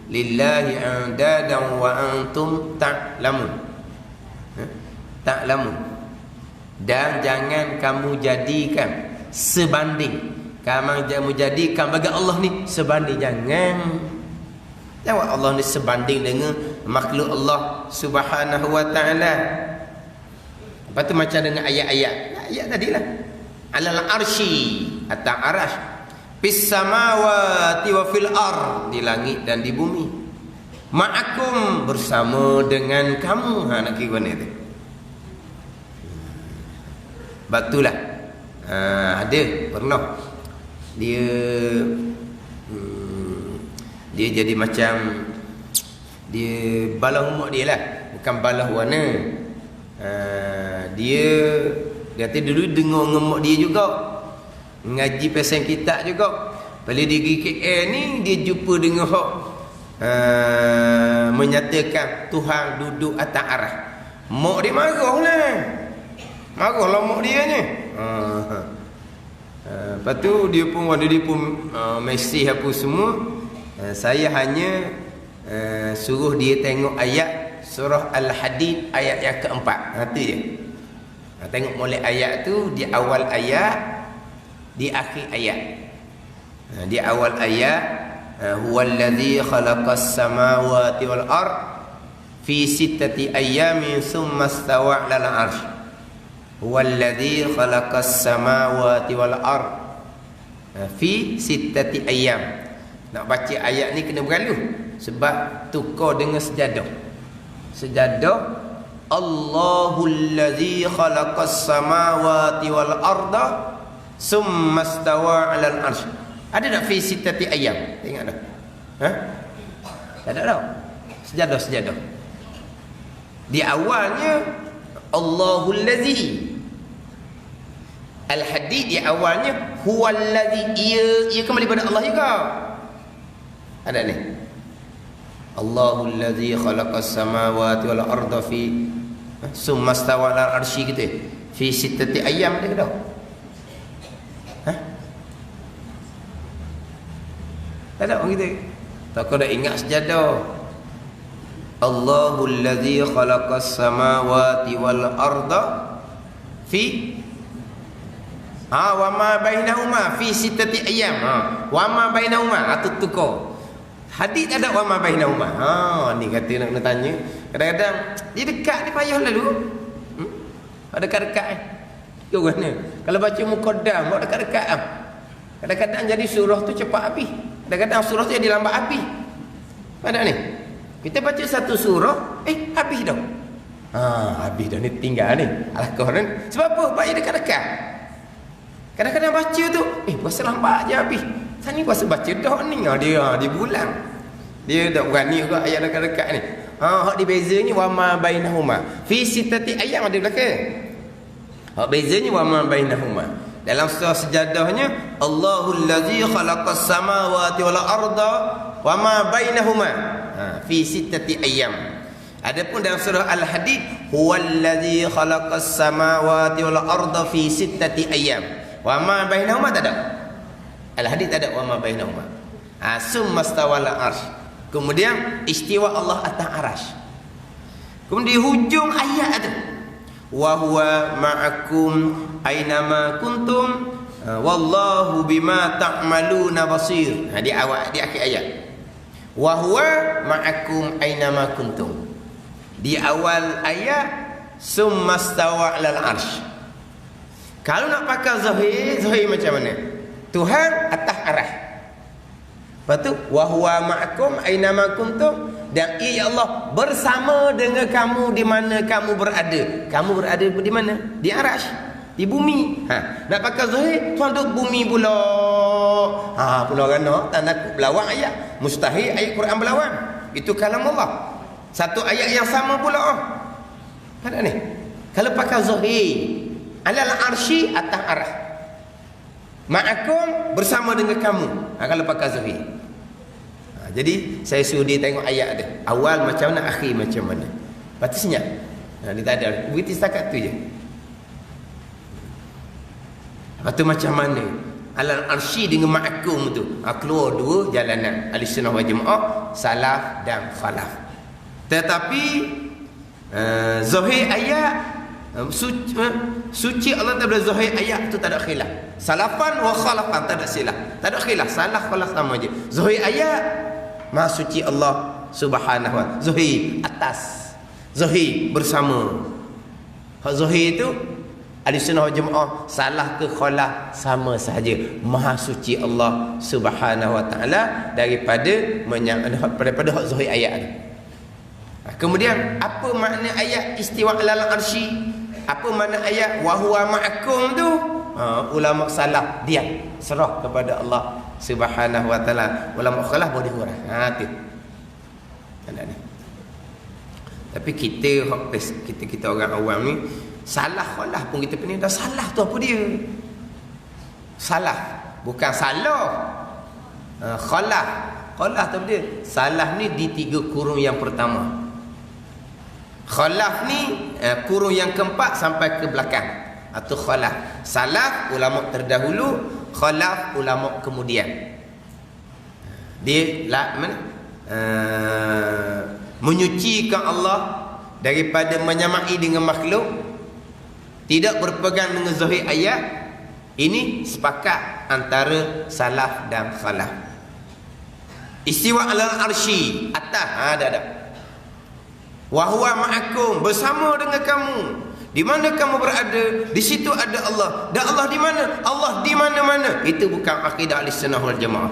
lillahi andadan wa antum ta'lamun. Ta'lamun. Dan jangan kamu jadikan sebanding, kamu jadikan bagi Allah ni sebanding. Jangan Allah ni sebanding dengan makhluk Allah Subhanahu wa taala. Lepas tu macam dengan ayat-ayat tadilah. Alal arsy, atas arasy, fis samawati wa fil ard, di langit dan di bumi. Ma'akum, bersama dengan kamu. Nak kira ni tu. Batulah. Ada pernah dia jadi macam dia balah umat dia lah, bukan balah warna. Dia kata dulu dengar ngemak dia juga, ngaji pasal kitab juga. Bila dia pergi KL ni, dia jumpa dengan hak menyatakan Tuhan duduk atas arah. Mak dia marah lah. Marahlah mak dia ni. Lepas tu dia pun mesej apa semua. Saya hanya suruh dia tengok ayat surah Al-Hadid ayat yang keempat. Tu je. Tengok mulai ayat tu, di awal ayat, di akhir ayat. Di awal ayat, huwallazi khalaqas samawati wal ard fi sittati ayyamin thumma istawa 'alal 'arsy. Huwallazi khalaqas samawati wal ard fi sittati ayyam. Nak baca ayat ni kena beralu, sebab tukar dengan sejadah. Sejadah Allahul ladzi khalaqas samawati wal arda summa istawa 'alal 'arsy. Ada tak fi sittati ayyam? Tengok dah. Tak ada dah. Sejadah. Di awalnya Allahul ladzi. Al-Hadid di awalnya huwallazi, ia kembali pada Allah juga. Ada ni. Allahul ladzi khalaqas samawati wal arda fi summa istawa 'alal 'arsy gitu. Fi sittati ayyam dia dah. Tak ada orang kita. Tak kau dah ingat sejadah. Allahul ladzi khalaqas samawati wal arda fi wa ma bainahuma fi sittati ayyam. Wa ma bainahuma tukar. Hadis ada wa ma bainahuma. Ni kata nak tanya. Kadang-kadang dia dekat ni payah lalu. Ada dekat-dekat ke mana? Kalau baca muqaddam, buat dekat-dekat ah. Kadang-kadang jadi surah tu cepat habis. Kadang-kadang surah tu jadi lambat habis. Mana ni? Kita baca satu surah, habis dah. Habis dah ni tinggal ni. Alaqah ni. Sebab apa? Baca dekat-dekat. Kadang-kadang baca tu, puasa lambat je habis. Saya ni puasa baca dah ni. Dia bulan. Dia tak berani juga ayat dekat-dekat ni. Hak di bezanya wa ma bainahuma. Fi sittati ayyam ada belakang. Hak bezanya wa ma bainahuma. Dalam surah Sajadahnya, Allahul ladzi khalaqas samawati wal arda wa ma bainahuma fi sittati ayyam. Adapun dalam surah Al-Hadid, huwal ladzi khalaqas samawati wal arda fi sittati ayyam. Wa ma bainahuma tak ada. Al-Hadid tak ada wa ma bainahuma. Summa stawal arsy. Kemudian istiwa Allah atas arasy. Kemudian di hujung ayat tu, wa huwa ma'akum ainama kuntum wallahu bima ta'maluna basir. Di awal, di akhir ayat. Wa huwa ma'akum ainama kuntum. Di awal ayat summa stawa 'alal arsy. Kalau nak pakai zahir macam mana? Tuhan atas arasy. Lepas tu wa huwa ma'akum ainama kuntum, dan ia Allah bersama dengan kamu di mana kamu berada. Kamu berada di mana? Di arasy, di bumi. Nak pakai zahir, Tuhan duduk bumi pula. Pula kerana tak nak berlawan ayat. Mustahil ayat Quran berlawan. Itu kalam Allah. Satu ayat yang sama pula. Mana ni? Kalau pakai zahir, alal arsy atas arasy. Ma'akum bersama dengan kamu. Kalau pakai zahir. Jadi saya suruh dia tengok ayat dia. Awal macam mana, akhir macam mana. Lepas tu senyap. Dia tak ada. Begitu setakat tu je. Lepas tu macam mana? Alal arsy dengan ma'akum tu. Keluar dua jalanan. Ahlussunnah wal Jamaah, salaf dan khalaf. Tetapi zahir ayat, suci Allah daripada zahir ayat tu tak ada khilaf. Salafan wa khalafan tak ada silap. Tak ada khilaf. Salaf khalaf sama je. Zahir ayat Maha suci Allah Subhanahu wa ta'ala. Zahir atas, zahir bersama. Hak zahir itu Ahlussunnah wal Jamaah, salah ke khalaf sama sahaja. Maha suci Allah Subhanahu wa ta'ala daripada hak zahir ayat ni. Kemudian apa makna ayat istiwa alal arsy? Apa makna ayat wa huwa ma'akum tu? Ulama salaf diam, serah kepada Allah Subhanahu wa ta'ala. Ulama khalaf boleh hurah. Tu. Ni. Tapi kita orang awam ni, salah khalaf pun kita pening dah salah tu apa dia? Salah, bukan salah. Khalaf tu dia. Salah ni di 3 kurung yang pertama. Khalaf ni kurung yang keempat sampai ke belakang. Atau khalaf. Salaf ulama terdahulu, khalaf ulama kemudian. Dia menyucikan Allah daripada menyamai dengan makhluk, tidak berpegang dengan zahir ayat. Ini sepakat antara salaf dan khalaf. Istiwa alal arsy, atas ada. Wa huwa ma'akum, bersama dengan kamu. Di mana kamu berada, di situ ada Allah. Dan Allah di mana? Allah di mana-mana. Itu bukan akidah Ahlussunnah wal Jamaah.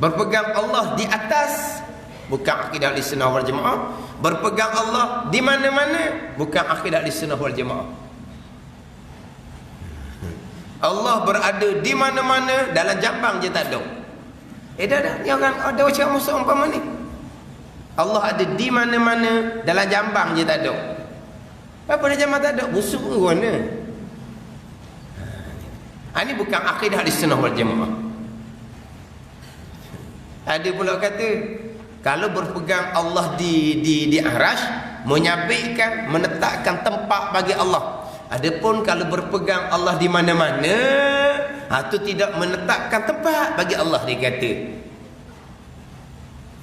Berpegang Allah di atas, bukan akidah Ahlussunnah wal Jamaah. Berpegang Allah di mana-mana, bukan akidah Ahlussunnah wal Jamaah. Allah berada di mana-mana, dalam jambang je tak ada. Dah. Ni orang ada macam musuh umpama ni. Allah ada di mana-mana, dalam jambang je tak ada. Apa dia jambang tak ada? Busuk ke mana? Ini bukan akidah Ahlussunnah wal Jamaah. Ada pula kata, kalau berpegang Allah di arasy, menyabitkan, menetapkan tempat bagi Allah. Adapun kalau berpegang Allah di mana-mana, itu tidak menetapkan tempat bagi Allah, dia kata.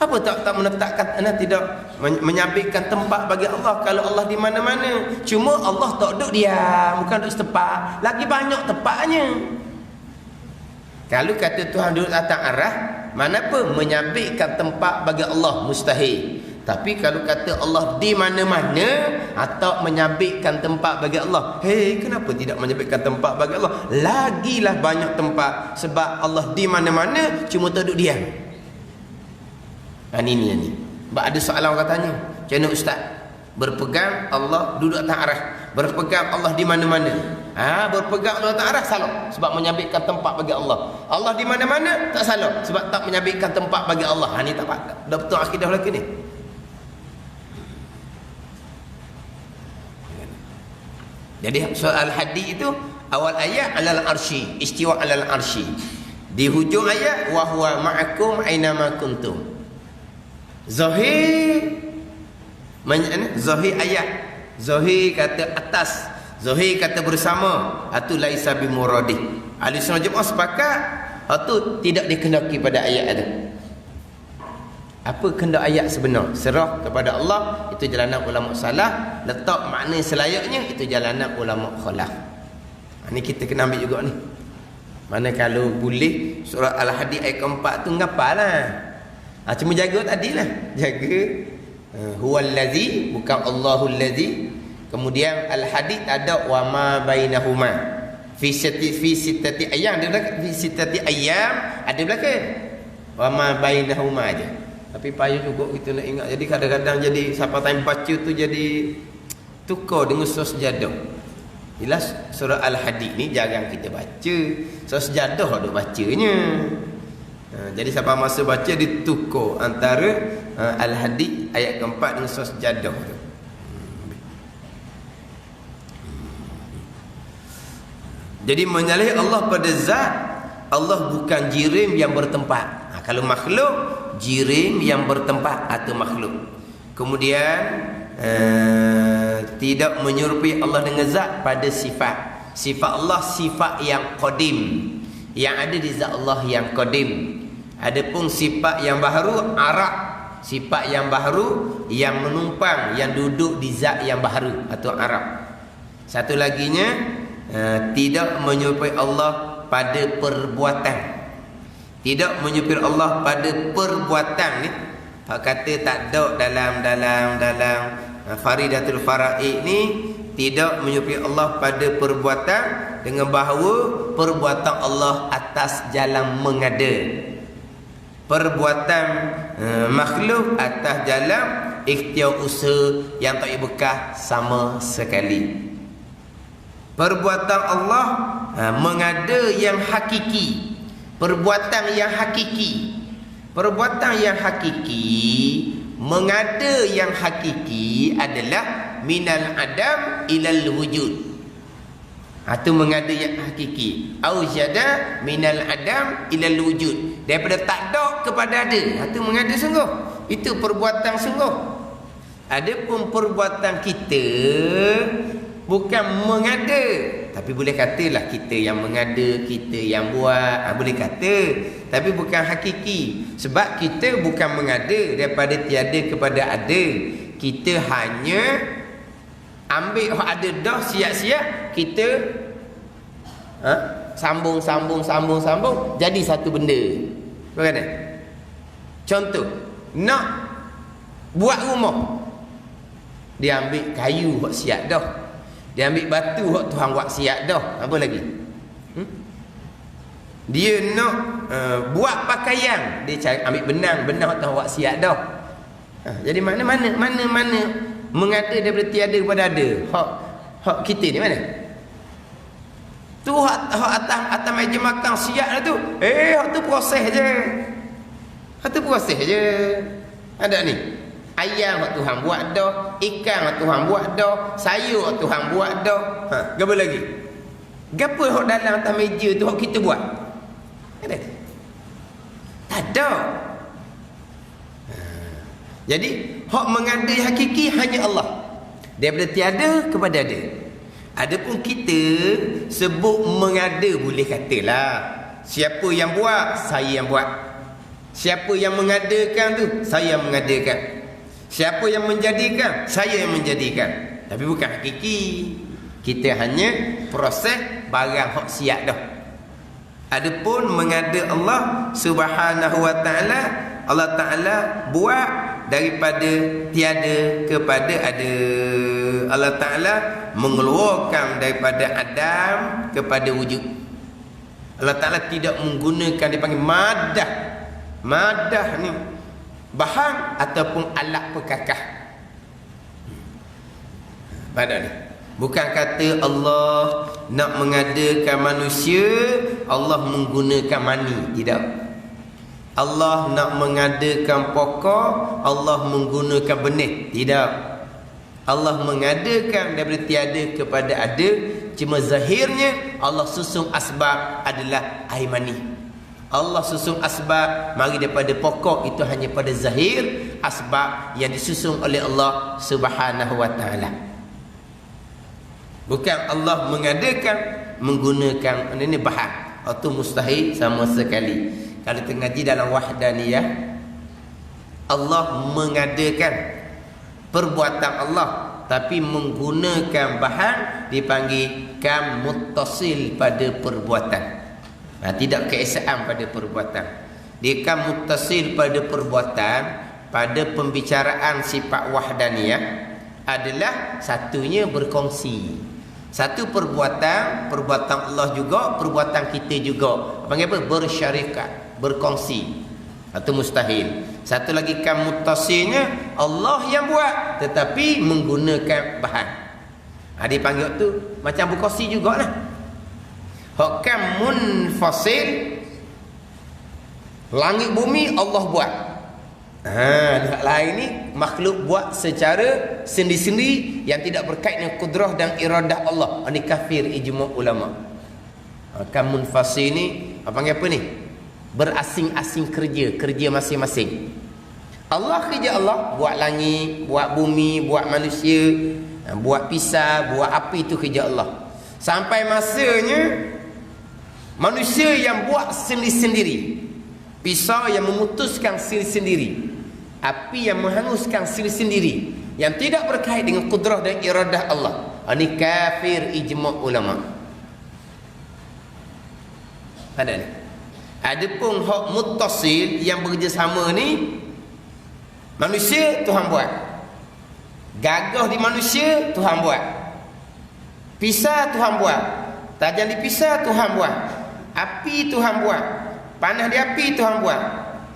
Apa tak menetapkan, tidak menyabitkan tempat bagi Allah kalau Allah di mana-mana. Cuma Allah tak duduk diam, bukan duduk setempat. Lagi banyak tempatnya. Kalau kata Tuhan duduk atas arah, mana apa? Menyabitkan tempat bagi Allah mustahil. Tapi kalau kata Allah di mana-mana atau menyabitkan tempat bagi Allah, hei, kenapa tidak menyabitkan tempat bagi Allah? Lagilah banyak tempat, sebab Allah di mana-mana, cuma duduk diam. Ini. Sebab ada soalan orang tanya, macam mana ustaz? Berpegang Allah duduk atas arah, berpegang Allah di mana-mana. Berpegang Allah atas arah salah, sebab menyabitkan tempat bagi Allah. Allah di mana-mana tak salah, sebab tak menyabitkan tempat bagi Allah. Ini tak dah betul akidah lagi ni. Jadi soal hadis itu awal ayat alal arsy, istiwa alal arsy. Di hujung ayat wa huwa ma'akum aina ma kuntum. Zahir zahir ayat, zahir kata atas, zahir kata bersama, itu laisa bi muradi. Ahli sunnah jemaah sepakat itu tidak dikehendaki pada ayat itu. Apa kehendak ayat sebenar? Serah kepada Allah, itu jalanan ulama salah. Letak makna selayaknya, itu jalanan ulama khalaf. Ini kita kena ambil juga ni. Mana kalau boleh surah Al-Hadid ayat keempat tu ngapalah. Cuma jaga tadilah. Jaga huwallazi, bukan Allahul ladzi. Kemudian Al-Hadid ada wa ma bainahuma fi sittati ayyam, ada belakang fi sittati ayyam, ada belakang wa ma bainahuma aja. Tapi payah juga kita nak ingat. Jadi kadang-kadang jadi siapa time baca tu jadi tukar dengan surah sejadah. Jelas surah Al-Hadid ni jarang kita baca. Surah sejadah ada bacanya. Jadi siapa masa baca ditukar antara Al-Hadid ayat keempat dengan surah sejadah tu. Jadi menyalahi Allah pada zat, Allah bukan jirim yang bertempat. Kalau makhluk, jirim yang bertempat atau makhluk. Kemudian tidak menyerupai Allah dengan zat pada sifat. Sifat Allah sifat yang qadim, yang ada di zat Allah yang qadim. Adapun sifat yang baharu arab, sifat yang baharu yang menumpang, yang duduk di zat yang baharu atau arab. Satu laginya tidak menyerupai Allah pada perbuatan. Tidak menyerupai Allah pada perbuatan ni. Hak kata tak ada dalam Faridatul Faraid ni, tidak menyerupai Allah pada perbuatan dengan bahawa perbuatan Allah atas jalan mengada. Perbuatan makhluk atas jalan ikhtiar usaha yang tak bekas sama sekali. Perbuatan Allah mengada yang hakiki. Perbuatan yang hakiki. Perbuatan yang hakiki, mengada yang hakiki adalah minal adam ilal wujud. Itu mengada yang hakiki. Aujada minal adam ilal wujud. Daripada tak ada kepada ada. Itu mengada sungguh. Itu perbuatan sungguh. Adapun perbuatan kita bukan mengada, tapi boleh katalah kita yang mengada, kita yang buat, boleh kata, tapi bukan hakiki. Sebab kita bukan mengada daripada tiada kepada ada. Kita hanya ambil ada dah siap-siap, kita sambung jadi satu benda. Bagaimana? Contoh, nak buat rumah, dia ambil kayu buat siap dah, dia ambil batu hak Tuhan buat siap dah. Apa lagi? Dia nak buat pakaian, dia cari ambil benang hak Tuhan buat siap dah. Jadi mana mengada daripada tiada kepada ada. Hak kita ni mana? Tu hak atas meja makan siap dah tu. Hak tu proses je. Hak tu proses je. Ada ni. Ayam hak Tuhan buat dah, ikan hak Tuhan buat dah, sayur hak Tuhan buat dah. Gapo lagi? Gapo hak dalam atas meja tu hak kita buat? Ada? Tak ada. Jadi hak mengada hakiki hanya Allah. Daripada tiada kepada ada. Adapun kita sebut mengada, boleh katalah siapa yang buat, saya yang buat. Siapa yang mengadakan tu, saya yang mengadakan. Siapa yang menjadikan, saya yang menjadikan. Tapi bukan hakiki. Kita hanya proses barang hak siap dah. Adapun mengada Allah Subhanahu wa taala, Allah taala buat daripada tiada kepada ada. Allah taala mengeluarkan daripada Adam kepada wujud. Allah taala tidak menggunakan, dipanggil madah. Madah ni bahan ataupun alat perkakah. Madah ni bukan kata Allah nak mengadakan manusia, Allah menggunakan mani. Tidak. Allah nak mengadakan pokok, Allah menggunakan benih. Tidak. Allah mengadakan daripada tiada kepada ada. Cuma zahirnya Allah susun asbab adalah air mani. Allah susun asbab mari daripada pokok, itu hanya pada zahir asbab yang disusun oleh Allah Subhanahu wa taala. Bukan Allah mengadakan menggunakan ini bahan. Itu mustahil sama sekali. Kalau kita ngaji dalam wahdaniyah, Allah mengadakan perbuatan Allah tapi menggunakan bahan, dipanggil kam muttasil pada perbuatan. Tidak keesaan pada perbuatan. Dia kam muttasil pada perbuatan. Pada pembicaraan sifat wahdaniyah adalah satunya berkongsi. Satu perbuatan Allah juga, perbuatan kita juga. Panggil apa? Bersyarikat, berkongsi. Itu mustahil. Satu lagi kan muttasilnya Allah yang buat tetapi menggunakan bahan. Dia panggil tu macam berkongsi jugalah. Hakam munfasil, langit bumi Allah buat. Hak lain ni makhluk buat secara sendiri-sendiri yang tidak berkait dengan kudrah dan iradah Allah. Ini kafir ijma' ulama. Hakam munfasil ni panggil apa ni? Berasing-asing kerja masing-masing. Allah kerja Allah, buat langit, buat bumi, buat manusia, buat pisau, buat api, itu kerja Allah. Sampai masanya manusia yang buat sendiri-sendiri, pisau yang memutuskan sendiri-sendiri, api yang menghanguskan sendiri-sendiri, yang tidak berkait dengan kudrah dan iradah Allah. Ini kafir ijma' ulama. Ada ni. Adapun hak muttasil yang bekerjasama ni, manusia Tuhan buat, gagah di manusia Tuhan buat, pisau Tuhan buat, tajam di pisau Tuhan buat, api Tuhan buat, panas di api Tuhan buat.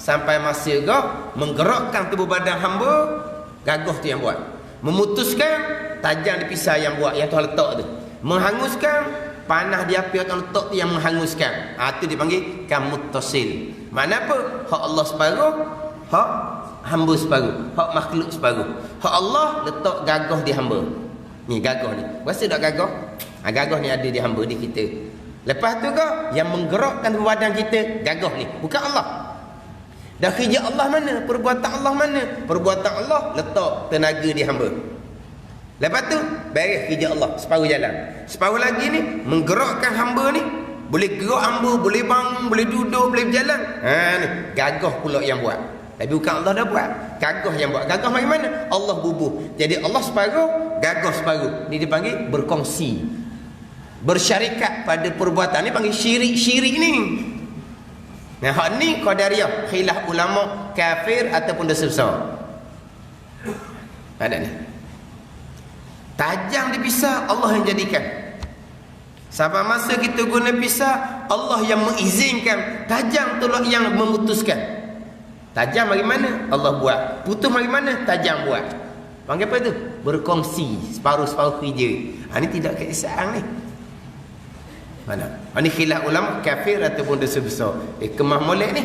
Sampai masa juga menggerakkan tubuh badan hamba, gagah tu yang buat, memutuskan tajam di pisau yang buat, yang Tuhan letak tu, menghanguskan panas di api yang letak tu yang menghanguskan. Itu dipanggil kamuttasil. Mana apa? Hak Allah separuh, hak hamba separuh, hak makhluk separuh. Hak Allah letak gagah di hamba. Ni gagah ni. Rasa tak gagah? Gagah ni ada di hamba, di kita. Lepas tu ke yang menggerakkan badan kita, gagah ni, bukan Allah. Dah kerja Allah mana? Perbuatan Allah mana? Perbuatan Allah letak tenaga di hamba. Lepas tu beres kerja Allah, separuh jalan. Separuh lagi ni menggerakkan hamba ni, boleh gerak hamba, boleh bangun, boleh duduk, boleh berjalan. Ni gagah pula yang buat. Tapi bukan Allah dah buat, gagah yang buat. Gagah macam mana? Allah bubuh. Jadi Allah separuh, gagah separuh. Ni dipanggil berkongsi, bersyarikat pada perbuatan. Ni panggil syirik ni. Nah, hak ni qadariyah, khilaf ulama, kafir ataupun dosa besar. Ada ni. Tajam di pisau Allah yang jadikan. Sampai masa kita guna pisau, Allah yang mengizinkan. Tajam tu yang memutuskan. Tajam bagi mana? Allah buat. Putus bagi mana? Tajam buat. Panggil apa tu? Berkongsi, separuh-separuh kerja. Ini tidak keesaan ni. Mana? Ini khilaf ulama, kafir ataupun dosa besar. Kemah molek ni.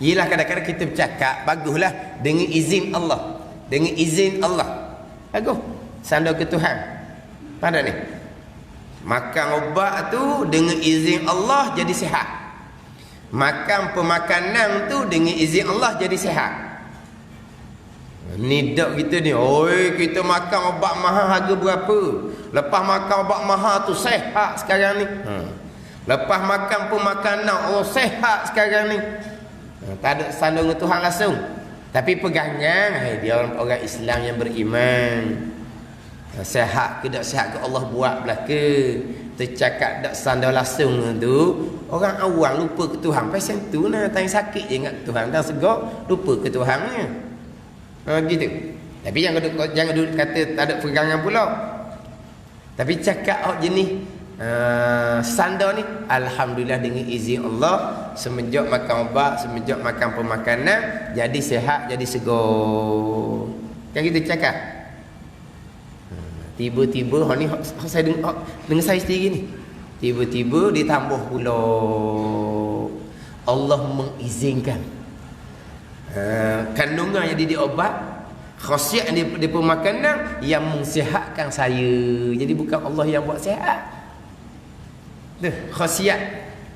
Yelah kadang-kadang kita bercakap, baguslah dengan izin Allah. Dengan izin Allah. Bagus. Sandar ke Tuhan. Pada ni. Makan ubat tu dengan izin Allah jadi sihat. Makan pemakanan tu dengan izin Allah jadi sihat. Ni dak kita ni. Oi, kita makan ubat mahal harga berapa? Lepas makan ubat mahal tu sihat sekarang ni. Lepas makan pemakanan, sihat sekarang ni. Tak ada sandar dengan Tuhan langsung. Tapi pegangan, dia orang Islam yang beriman. Sehat ke tak sehat ke Allah buat belaka. tercakap dak sandar langsung tu, orang awam lupa ke Tuhan. Pasal tu nah tang sakit je ingat Tuhan, dah segak lupa ke Tuhannya. Gitu. Tapi jangan duduk kata tak ada pegangan pula. Tapi cakap jenis sandar ni, alhamdulillah dengan izin Allah, semenjak makan ubat, semenjak makan pemakanan, jadi sihat, jadi segar. Kan kita cakap. Tiba-tiba hak ni saya dengar saya sendiri ni. Tiba-tiba ditambah pula Allah mengizinkan kandungan yang di obat, khasiat di pemakanan yang mensihatkan saya. Jadi bukan Allah yang buat sihat. Tu khasiat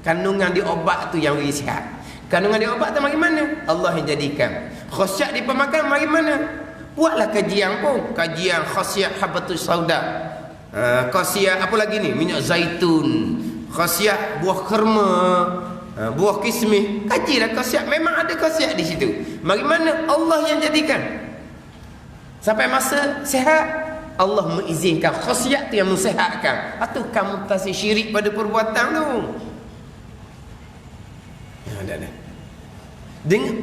kandungan di obat tu yang bagi sihat. Kandungan di obat tu bagaimana? Allah yang jadikan. Khasiat di pemakanan bagaimana? Buatlah kajian pun, kajian khasiat habatus sauda, khasiat apa lagi ni, minyak zaitun, khasiat buah kurma, buah kismis. Kajilah khasiat, memang ada khasiat di situ. Bagaimana? Allah yang jadikan. Sampai masa sihat, Allah mengizinkan khasiat tu yang mensihatkan. Atau kamu tasik syirik pada perbuatan tu. Ada.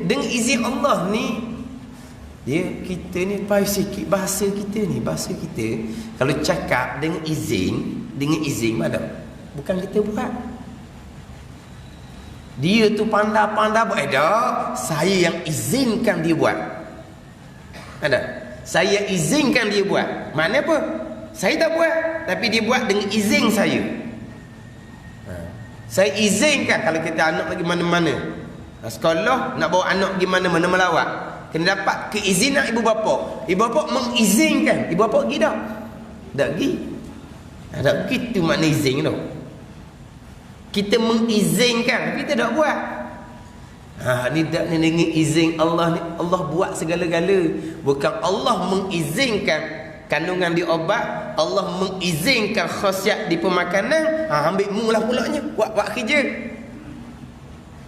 Dengan izin Allah ni, ya, kita ni payah sikit bahasa kita ni. Bahasa kita kalau cakap dengan izin mana? Bukan kita buat. Dia tu pandai-pandai buat. Saya yang izinkan dia buat. Ada. Saya izinkan dia buat. Mana apa? Saya tak buat, tapi dia buat dengan izin saya. Saya izinkan kalau kita anak pergi mana-mana. Sekolah nak bawa anak pergi mana-mana melawat, kena dapat keizinan ibu bapa. Ibu bapa mengizinkan. Ibu bapa pergi dah? Tak pergi. Tak begitu makna izin tu. Kita mengizinkan, tapi kita tak buat. Ni tak ni dengan izin Allah ni. Allah buat segala-gala. Bukan Allah mengizinkan kandungan di obat, Allah mengizinkan khasiat di pemakanan. Ambil mulah pulaknya, buat kerja.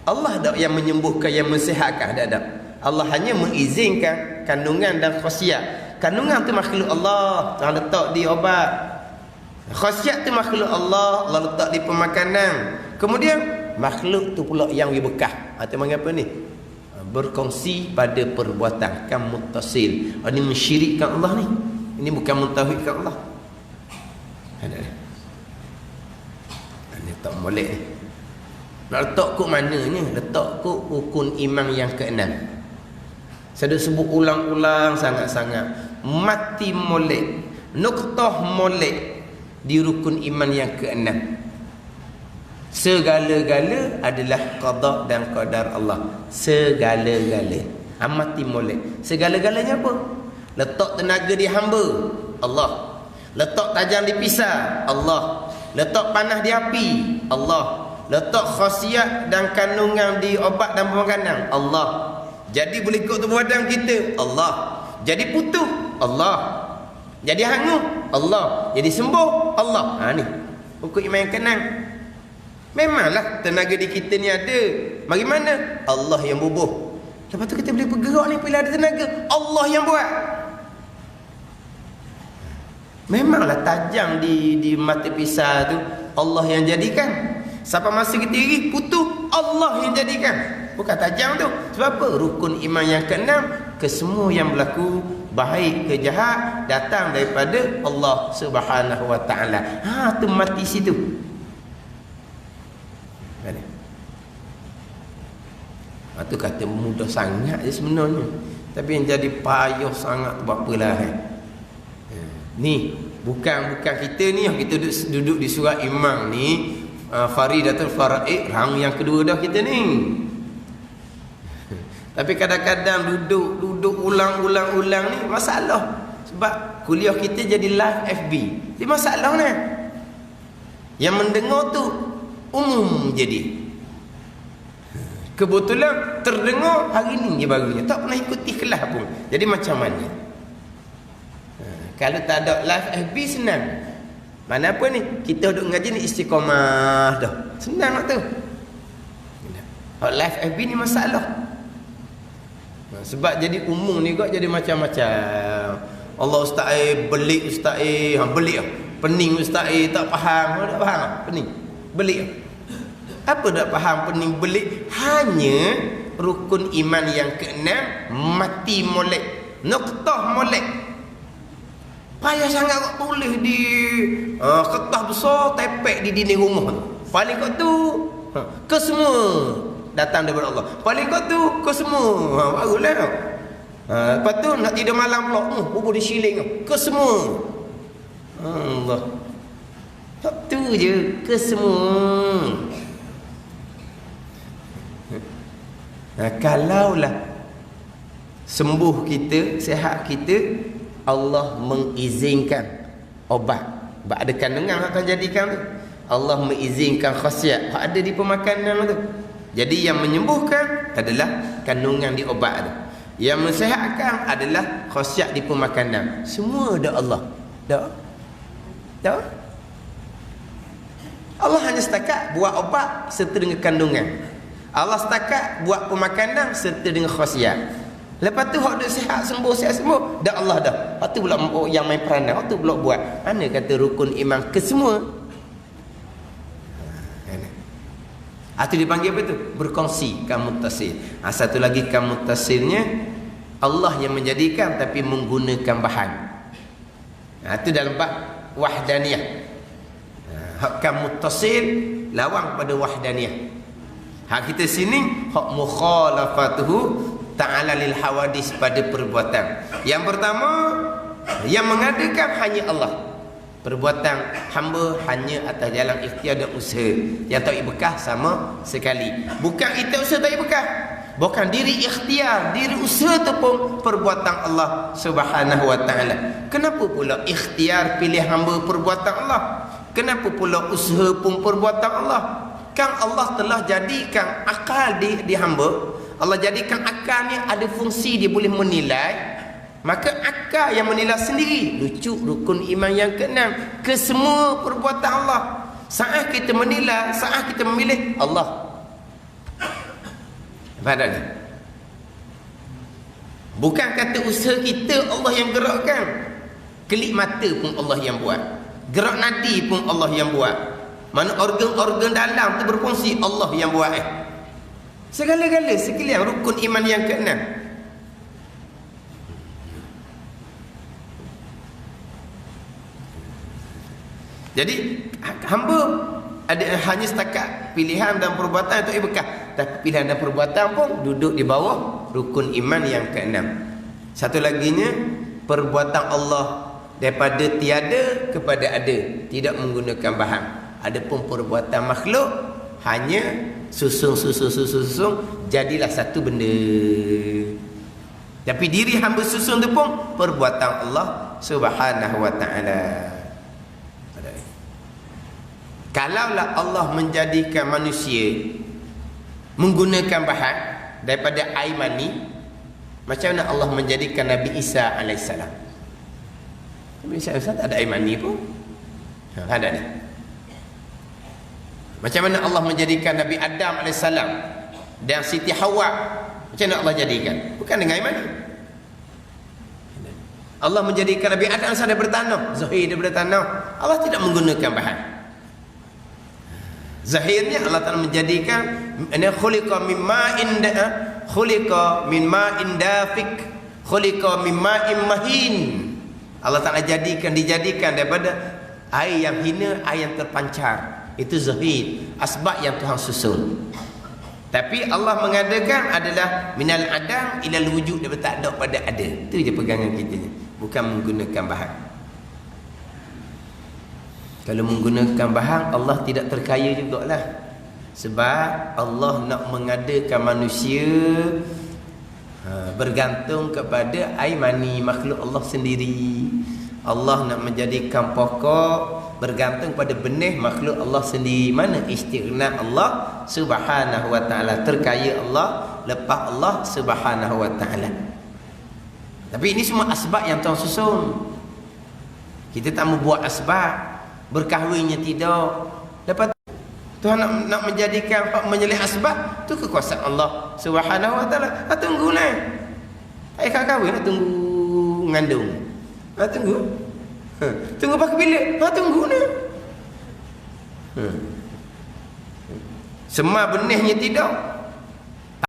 Allah tak yang menyembuhkan, yang mensihatkan, tak. Allah hanya mengizinkan kandungan dan khasiat. Kandungan tu makhluk Allah, Allah letak di obat. Khasiat tu makhluk Allah, Allah letak di pemakanan. Kemudian makhluk tu pula yang berkah. Atau apa ni? Berkongsi pada perbuatan. Kan muttasil. Ini mensyirikkan Allah ni. Ini bukan mentauhidkan Allah. Ada. Ini tak molek ni. Nak letak kot mananya? Letak kot rukun iman yang ke-6. Saya dah sebut ulang-ulang sangat-sangat. Mati molek, nuktah molek di rukun iman yang ke-6. Segala-gala adalah qada dan qadar Allah. Segala-gala. Mati molek. Segala-galanya apa? Letak tenaga di hamba, Allah. Letak tajam di pisau, Allah. Letak panah di api, Allah. Letak khasiat dan kandungan di obat dan pemakanan, Allah. Jadi boleh ikut tubuh badan kita, Allah. Jadi putus, Allah. Jadi hangus, Allah. Jadi sembuh, Allah. Ni hukum iman yang ke-6. Memanglah tenaga di kita ni ada. Bagaimana? Allah yang bubuh. Lepas tu kita boleh bergerak ni bila ada tenaga, Allah yang buat. Memanglah tajam di mata pisau tu, Allah yang jadikan. Sampai masa kita iri putus, Allah yang jadikan. Bukan tajam tu. Sebab apa? Rukun iman yang ke-6, kesemua yang berlaku, baik ke jahat, datang daripada Allah Subhanahu wa ta'ala. Tu mati situ. Tu kata mudah sangat je sebenarnya. Tapi yang jadi payah sangat tu apalah. Ni bukan kita ni, kita duduk di surah Imam ni, Faridatul Faraid, rang yang kedua dah kita ni. Tapi kadang-kadang duduk ulang-ulang ni masalah. Sebab kuliah kita jadi live FB. Jadi masalah ni. Yang mendengar tu umum jadi. Kebetulan terdengar hari ni je barunya. Tak pernah ikuti kelas pun. Jadi macam mana? Kalau tak ada live FB senang. Mana apa ni? Kita duduk ngaji ni istiqamah dah. Senang nak tahu. Live FB ni masalah. Sebab jadi umum ni kok jadi macam-macam. Allah ustaz belik ustaz belik. Pening ustaz, tak faham. Tak faham tak? Pening. Belik. Apa tak faham pening belik? Hanya rukun iman yang keenam mati molek. Noktah molek. Payah sangat kau tulis di kertas besar tepek di dinding rumah. Paling kau tu ke semua datang daripada Allah. Paling kau tu ke semua. Barulah. Lepas tu nak tidur malam pula bubuh di siling ke semua. Allah. Tu je ke semua. Kalaulah sembuh kita, sihat kita, Allah mengizinkan obat. Sebab ada kandungan akan jadikan tu. Allah mengizinkan khasiat ada di pemakanan tu. Jadi yang menyembuhkan adalah kandungan di obat tu. Yang mensihatkan adalah khasiat di pemakanan. Semua ada Allah. Tak? Allah hanya setakat buat obat serta dengan kandungan. Allah setakat buat pemakanan serta dengan khasiat. Lepas tu hak dah sihat sembuh, dah Allah dah. Lepas tu pula yang main peranan, hak tu pula buat. Mana kata rukun iman ke semua? Itu dipanggil apa tu? Berkongsi, kamuttasil. Satu lagi kamuttasilnya Allah yang menjadikan tapi menggunakan bahan. Itu dalam bab wahdaniyah. Hak kamuttasil lawan pada wahdaniyah. Hak kita sini hak mukhalafatuhu ta'ala lil hawadis pada perbuatan. Yang pertama, yang mengadakan hanya Allah. Perbuatan hamba hanya atas jalan ikhtiar dan usaha. Yang tak berkah sama sekali. Bukan kita usaha tak berkah. Bukan diri ikhtiar, diri usaha tu pun perbuatan Allah Subhanahu wa taala. Kenapa pula ikhtiar pilih hamba perbuatan Allah? Kenapa pula usaha pun perbuatan Allah? Kan Allah telah jadikan akal di hamba. Allah jadikan akal ni ada fungsi dia boleh menilai. Maka akal yang menilai sendiri. Lucu rukun iman yang keenam ke semua perbuatan Allah. Saat kita menilai, saat kita memilih Allah. Faham tak? Bukan kata usaha kita Allah yang gerakkan. Kelip mata pun Allah yang buat. Gerak nadi pun Allah yang buat. Mana organ-organ dalam tu berfungsi Allah yang buat. Segala-gala sekalian rukun iman yang keenam. Jadi hamba ada hanya setakat pilihan dan perbuatan itu berkah. Tapi pilihan dan perbuatan pun duduk di bawah rukun iman yang keenam. Satu laginya perbuatan Allah daripada tiada kepada ada, tidak menggunakan bahan. Adapun perbuatan makhluk hanya susung jadilah satu benda. Tapi diri hamba susun tu pun perbuatan Allah Subhanahu wa taala. Kalaulah Allah menjadikan manusia menggunakan bahan daripada air mani, macam mana Allah menjadikan Nabi Isa alaihissalam? Nabi Isa alaihissalam tak ada air mani pun. Ada ni. Macam mana Allah menjadikan Nabi Adam alaihissalam dan Siti Hawa? Macam mana Allah jadikan? Bukan dengan air mani. Allah menjadikan Nabi Adam daripada tanah, zahir daripada tanah. Allah tidak menggunakan bahan. Zahirnya Allah Taala menjadikan khuliqa min ma'in khuliqa min ma'in dafik khuliqa min ma'in mahin. Allah Taala dijadikan daripada air yang hina, air yang terpancar. Itu zahir, asbab yang Tuhan susun. Tapi Allah mengadakan adalah minal adam ilal wujud, daripada tak ada pada ada. Itu je pegangan kita, bukan menggunakan bahan. Kalau menggunakan bahan, Allah tidak terkaya jugalah. Sebab Allah nak mengadakan manusia bergantung kepada air mani makhluk Allah sendiri. Allah nak menjadikan pokok bergantung pada benih makhluk Allah sendiri. Mana istighna Allah Subhanahu wa taala, terkaya Allah lepas Allah Subhanahu wa taala. Tapi ini semua asbab yang Tuhan susun. Kita tak mau buat asbab. Berkahwinnya tidak. Lepas Tuhan nak menjadikan menyelih asbab, tu kekuasaan Allah Subhanahu wa taala. Tunggulah. Kahwin nak tunggu ngandung. Tunggu. Tunggu pakai bila? Tunggu ni. Semua benihnya tidak.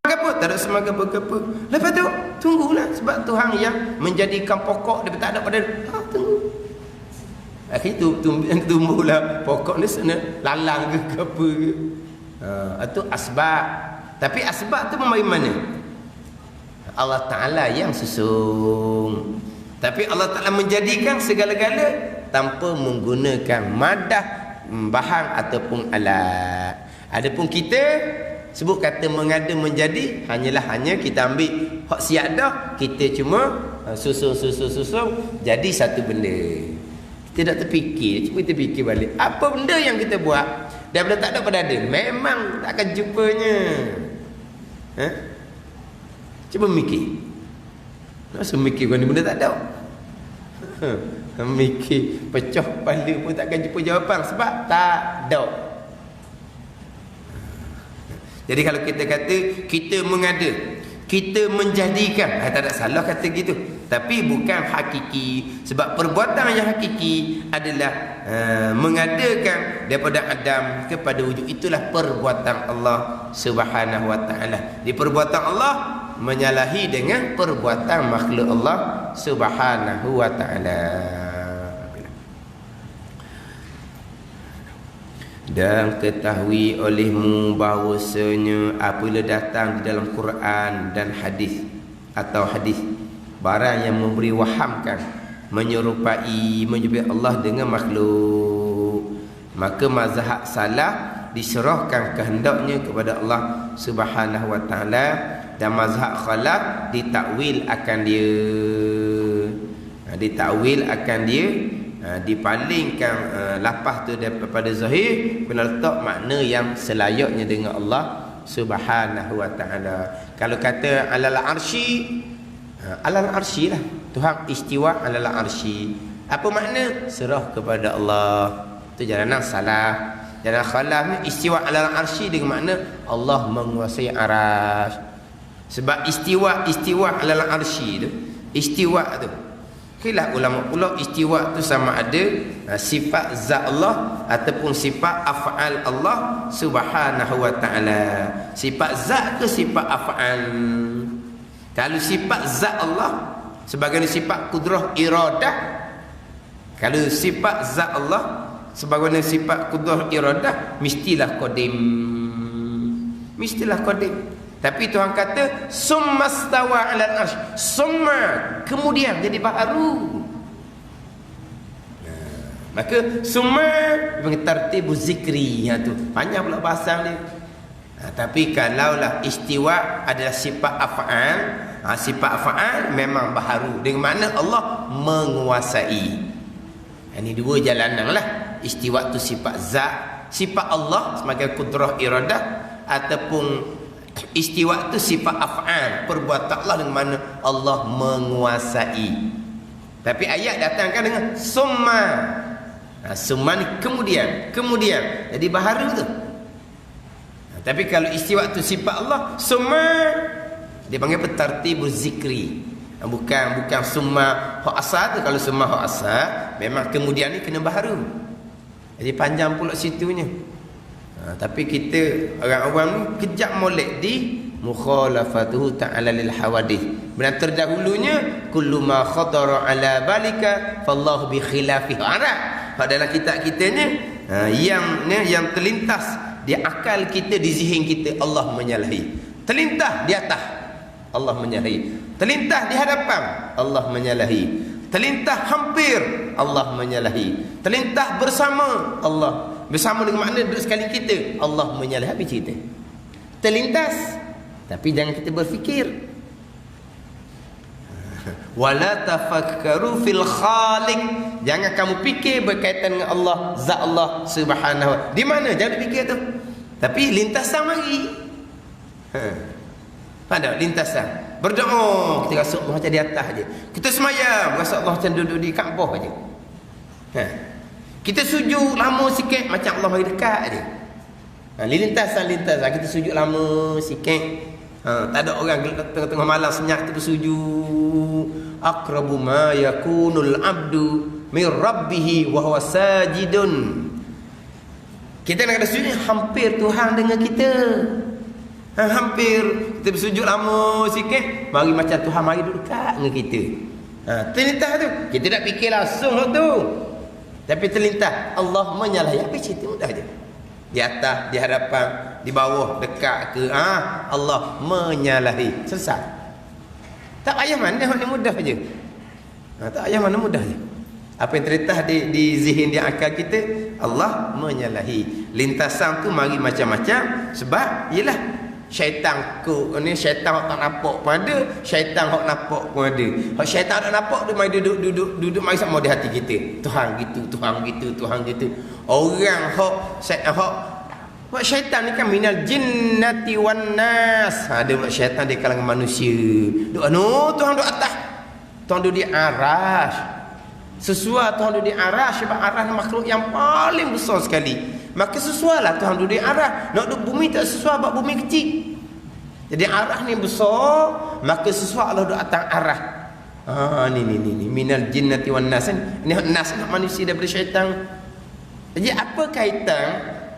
Apa? Tak ada semaga apa-apa. Lepas tu, tunggulah. Sebab Tuhan yang menjadikan pokok dia tak ada pada tunggu. Akhirnya tumbuhlah pokok ni sana lalang ke apa ke. Itu asbab. Tapi asbab tu memang mana? Allah Ta'ala yang susun. Tapi Allah Ta'ala menjadikan segala-gala tanpa menggunakan madah, bahan ataupun alat. Adapun kita sebut kata mengada menjadi, hanya kita ambil hak siap dah, kita cuma susun jadi satu benda. Kita tak terfikir, cuba kita fikir balik apa benda yang kita buat daripada tak ada pada ada, memang tak akan jumpanya. Cuba mikir. Masa mikir ni benda tak ada. Mikir pecah kepala pun takkan jumpa jawapan sebab tak ada. Jadi kalau kita kata kita mengada, kita menjadikan, tak ada salah kata gitu, tapi bukan hakiki. Sebab perbuatan yang hakiki adalah mengadakan daripada Adam kepada wujud. Itulah perbuatan Allah Subhanahu wa ta'ala. Di perbuatan Allah menyalahi dengan perbuatan makhluk Allah Subhanahu wa ta'ala. Dan ketahui olehmu bahawasanya apabila datang di dalam Quran dan hadis atau hadis barang yang memberi wahamkan, menyerupai Allah dengan makhluk, maka mazhab salah diserahkan kehendaknya kepada Allah Subhanahu wa ta'ala, dan mazhab khalaf ditakwil akan dia. Ditakwil akan dia, dipalingkan lapas tu daripada zahir, kena letak makna yang selayaknya dengan Allah Subhanahu wa ta'ala. Kalau kata alal arsy, alal arsy lah, Tuhan istiwa alal arsy. Apa makna? Serah kepada Allah. Itu jalanan salah. Jalanan khalaf ni istiwa alal arsy dengan makna Allah menguasai arasy. Sebab istiwa alal arsy tu, istiwa tu khilaf ulama pula, istiwa tu sama ada sifat zat Allah ataupun sifat af'al Allah Subhanahu wa ta'ala. Sifat zat ke sifat af'al? Kalau sifat zat Allah sebagai sifat kudrah iradah, kalau sifat zat Allah sebagai sifat kudrah iradah, mestilah qadim. Mestilah qadim. Tapi Tuhan kata summa stawa 'alal arsy, summa, kemudian jadi baru. Maka summa mentertibu zikri, tu panjang pula bahasa ni. Tapi kalaulah istiwa adalah sifat af'al, sifat af'al memang baharu, dengan makna Allah menguasai. Ini dua jalanan lah. Istiwa tu sifat zat, sifat Allah sebagai kudrah iradah, ataupun istiwa itu sifat af'al, perbuatan Allah dengan mana Allah menguasai. Tapi ayat datangkan dengan summa. Summa ni kemudian, jadi baharu tu. Tapi kalau istiwa itu sifat Allah, summa dia panggil tertibul zikri. Bukan summa hak asal tu. Kalau summa hak asal memang kemudian ni kena baharu. Jadi panjang pula situnya. Tapi kita orang awam ni kejap molek di mukhalafatuhu ta'ala lil hawadith. Benar terdahulunya kullu ma khadara ala balika fallahu bi khilafihi. Dalam kitab kita ni yang terlintas di akal kita, di zihin kita, Allah menyalahi. Terlintas di atas, Allah menyalahi. Terlintas di hadapan, Allah menyalahi. Terlintas hampir, Allah menyalahi. Terlintas bersama, Allah bersama dengan makna duduk sekali kita, Allah menyalahi. Habis cerita. Terlintas, tapi jangan kita berfikir. Wala tafakkaru fil khaliq, jangan kamu fikir berkaitan dengan Allah, zat Allah Subhanahu wa. Di mana? Jangan fikir tu. Tapi lintasan mari. Pada lintasan. Berdoa, kita rasa Allah macam di atas aje. Kita semayang, rasa Allah macam duduk di Kaabah aje. Kita sujud lama sikit macam Allah mari dekat aje. Lintasan kita sujud lama sikit. Tak ada orang tengah-tengah malam senyap tu bersujud. Aqrabu ma yakunul abdu min rabbih wa huwa sajidun. Kita nak ada sujud hampir Tuhan dengan kita. Hampir kita bersujud lama sikit, mari macam Tuhan mari duduk dekat dengan kita. Terlintas tu. Kita tak fikir langsung tu. Tapi terlintas Allah menyalahi. Apa cerita mudah je. Di atas, di hadapan, di bawah, dekat ke Allah menyalahi. Selesai. Tak payah mana ni mudah je. Tak payah mana mudah je. Apa yang terlintas di zihin, di akal kita, Allah menyalahi. Lintasan tu mari macam-macam. Sebab yelah syaitan ni, syaitan hok tak nampak pun ada, syaitan hok nampak pun ada. Hok syaitan tak nampak dia mari duduk mari sama di hati kita. Tuhan gitu, Tuhan gitu, Tuhan gitu. Orang hok syaitan ni kan minal jinnati wan nas. Ada pula syaitan di kalangan manusia. Duk Tuhan duk atas. Tuhan duk di arasy. Sesuai Tuhan duduk di arah, sebab arah makhluk yang paling besar sekali. Maka sesuailah Tuhan duduk di arah. Nak duduk bumi tak sesuai, sebab bumi kecil. Jadi arah ni besar, maka sesuai Allah duduk atas arah. Ni minal jinnati wan nas. Ni nas manusia daripada syaitan. Jadi apa kaitan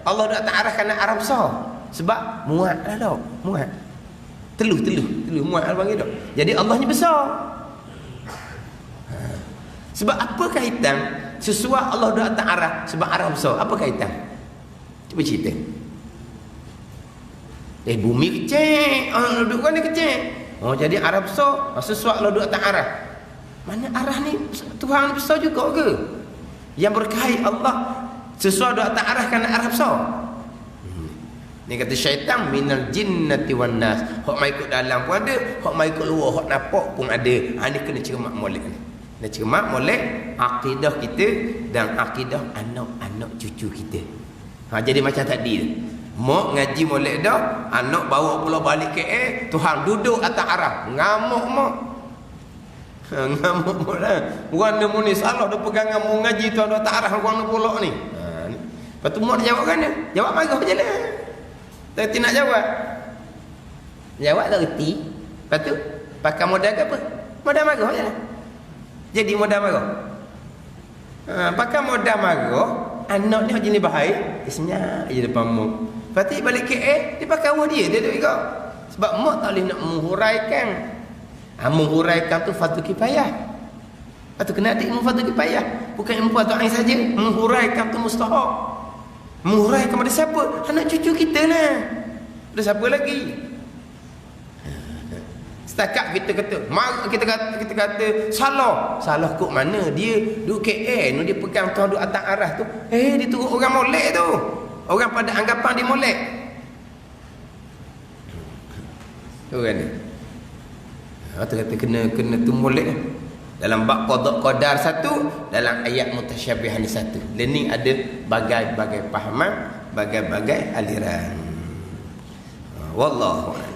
Allah duduk atas arah kerana arah besar? Sebab muat lah dok, muat. Teluh muat lah panggil dok. Jadi Allah ni besar. Sebab apa kaitan sesuai Allah duduk atas arah, sebab arah besar? Apa kaitan? Cuba cerita. Bumi kecil, Allah duduk kan dia kecil. Jadi arah besar, sesuai Allah duduk atas arah. Mana arah ni Tuhan besar juga ke? Yang berkait Allah sesuai duduk atas arah kerana arah besar. Ni kata syaitan minal jinnati wan nas. Hok mai ikut dalam pun ada, hok mai ikut luar, hok nampak pun ada. Ni kena cermat molek ni. Nak cermat molek akidah kita dan akidah anak-anak cucu kita. Jadi macam tadi tu. Mak ngaji molek dah, anak bawa pula balik KL, Tuhan duduk atas arah. Ngamuk mak. Ngamuk mak lah. Orang ni ni salah dia pegangan mu ngaji tu atas arah orang ni pula ni. Lepas tu mak dia jawab kan dia? Jawab marah je lah. Tak nak jawab. Jawab tak reti. Lepas tu pakai modal ke apa? Modal marah je lah. Jadi modal marah. Pakai modal marah, anak ni jenis baik, dia senyap je depan mak. Lepas tu balik KL, dia pakai awal dia duduk juga. Sebab mak tak boleh nak menghuraikan. Menghuraikan tu fardu kifayah. Lepas tu kena ada ilmu fardu kifayah. Bukan ilmu fardu ain saja. Menghuraikan tu mustahab. Menghuraikan pada siapa? Anak cucu kita lah. Ada siapa lagi? Setakat kita kata salah kok mana dia duduk KL dia pegang Tuhan duduk atas arah tu, dia turut orang molek tu, orang pada anggapan dia molek tu kan dia. Tu kata kena tu molek dalam bab qada qadar satu, dalam ayat mutasyabihan satu. Learning ada bagai-bagai pahaman, bagai-bagai aliran. Wallahu a'lam.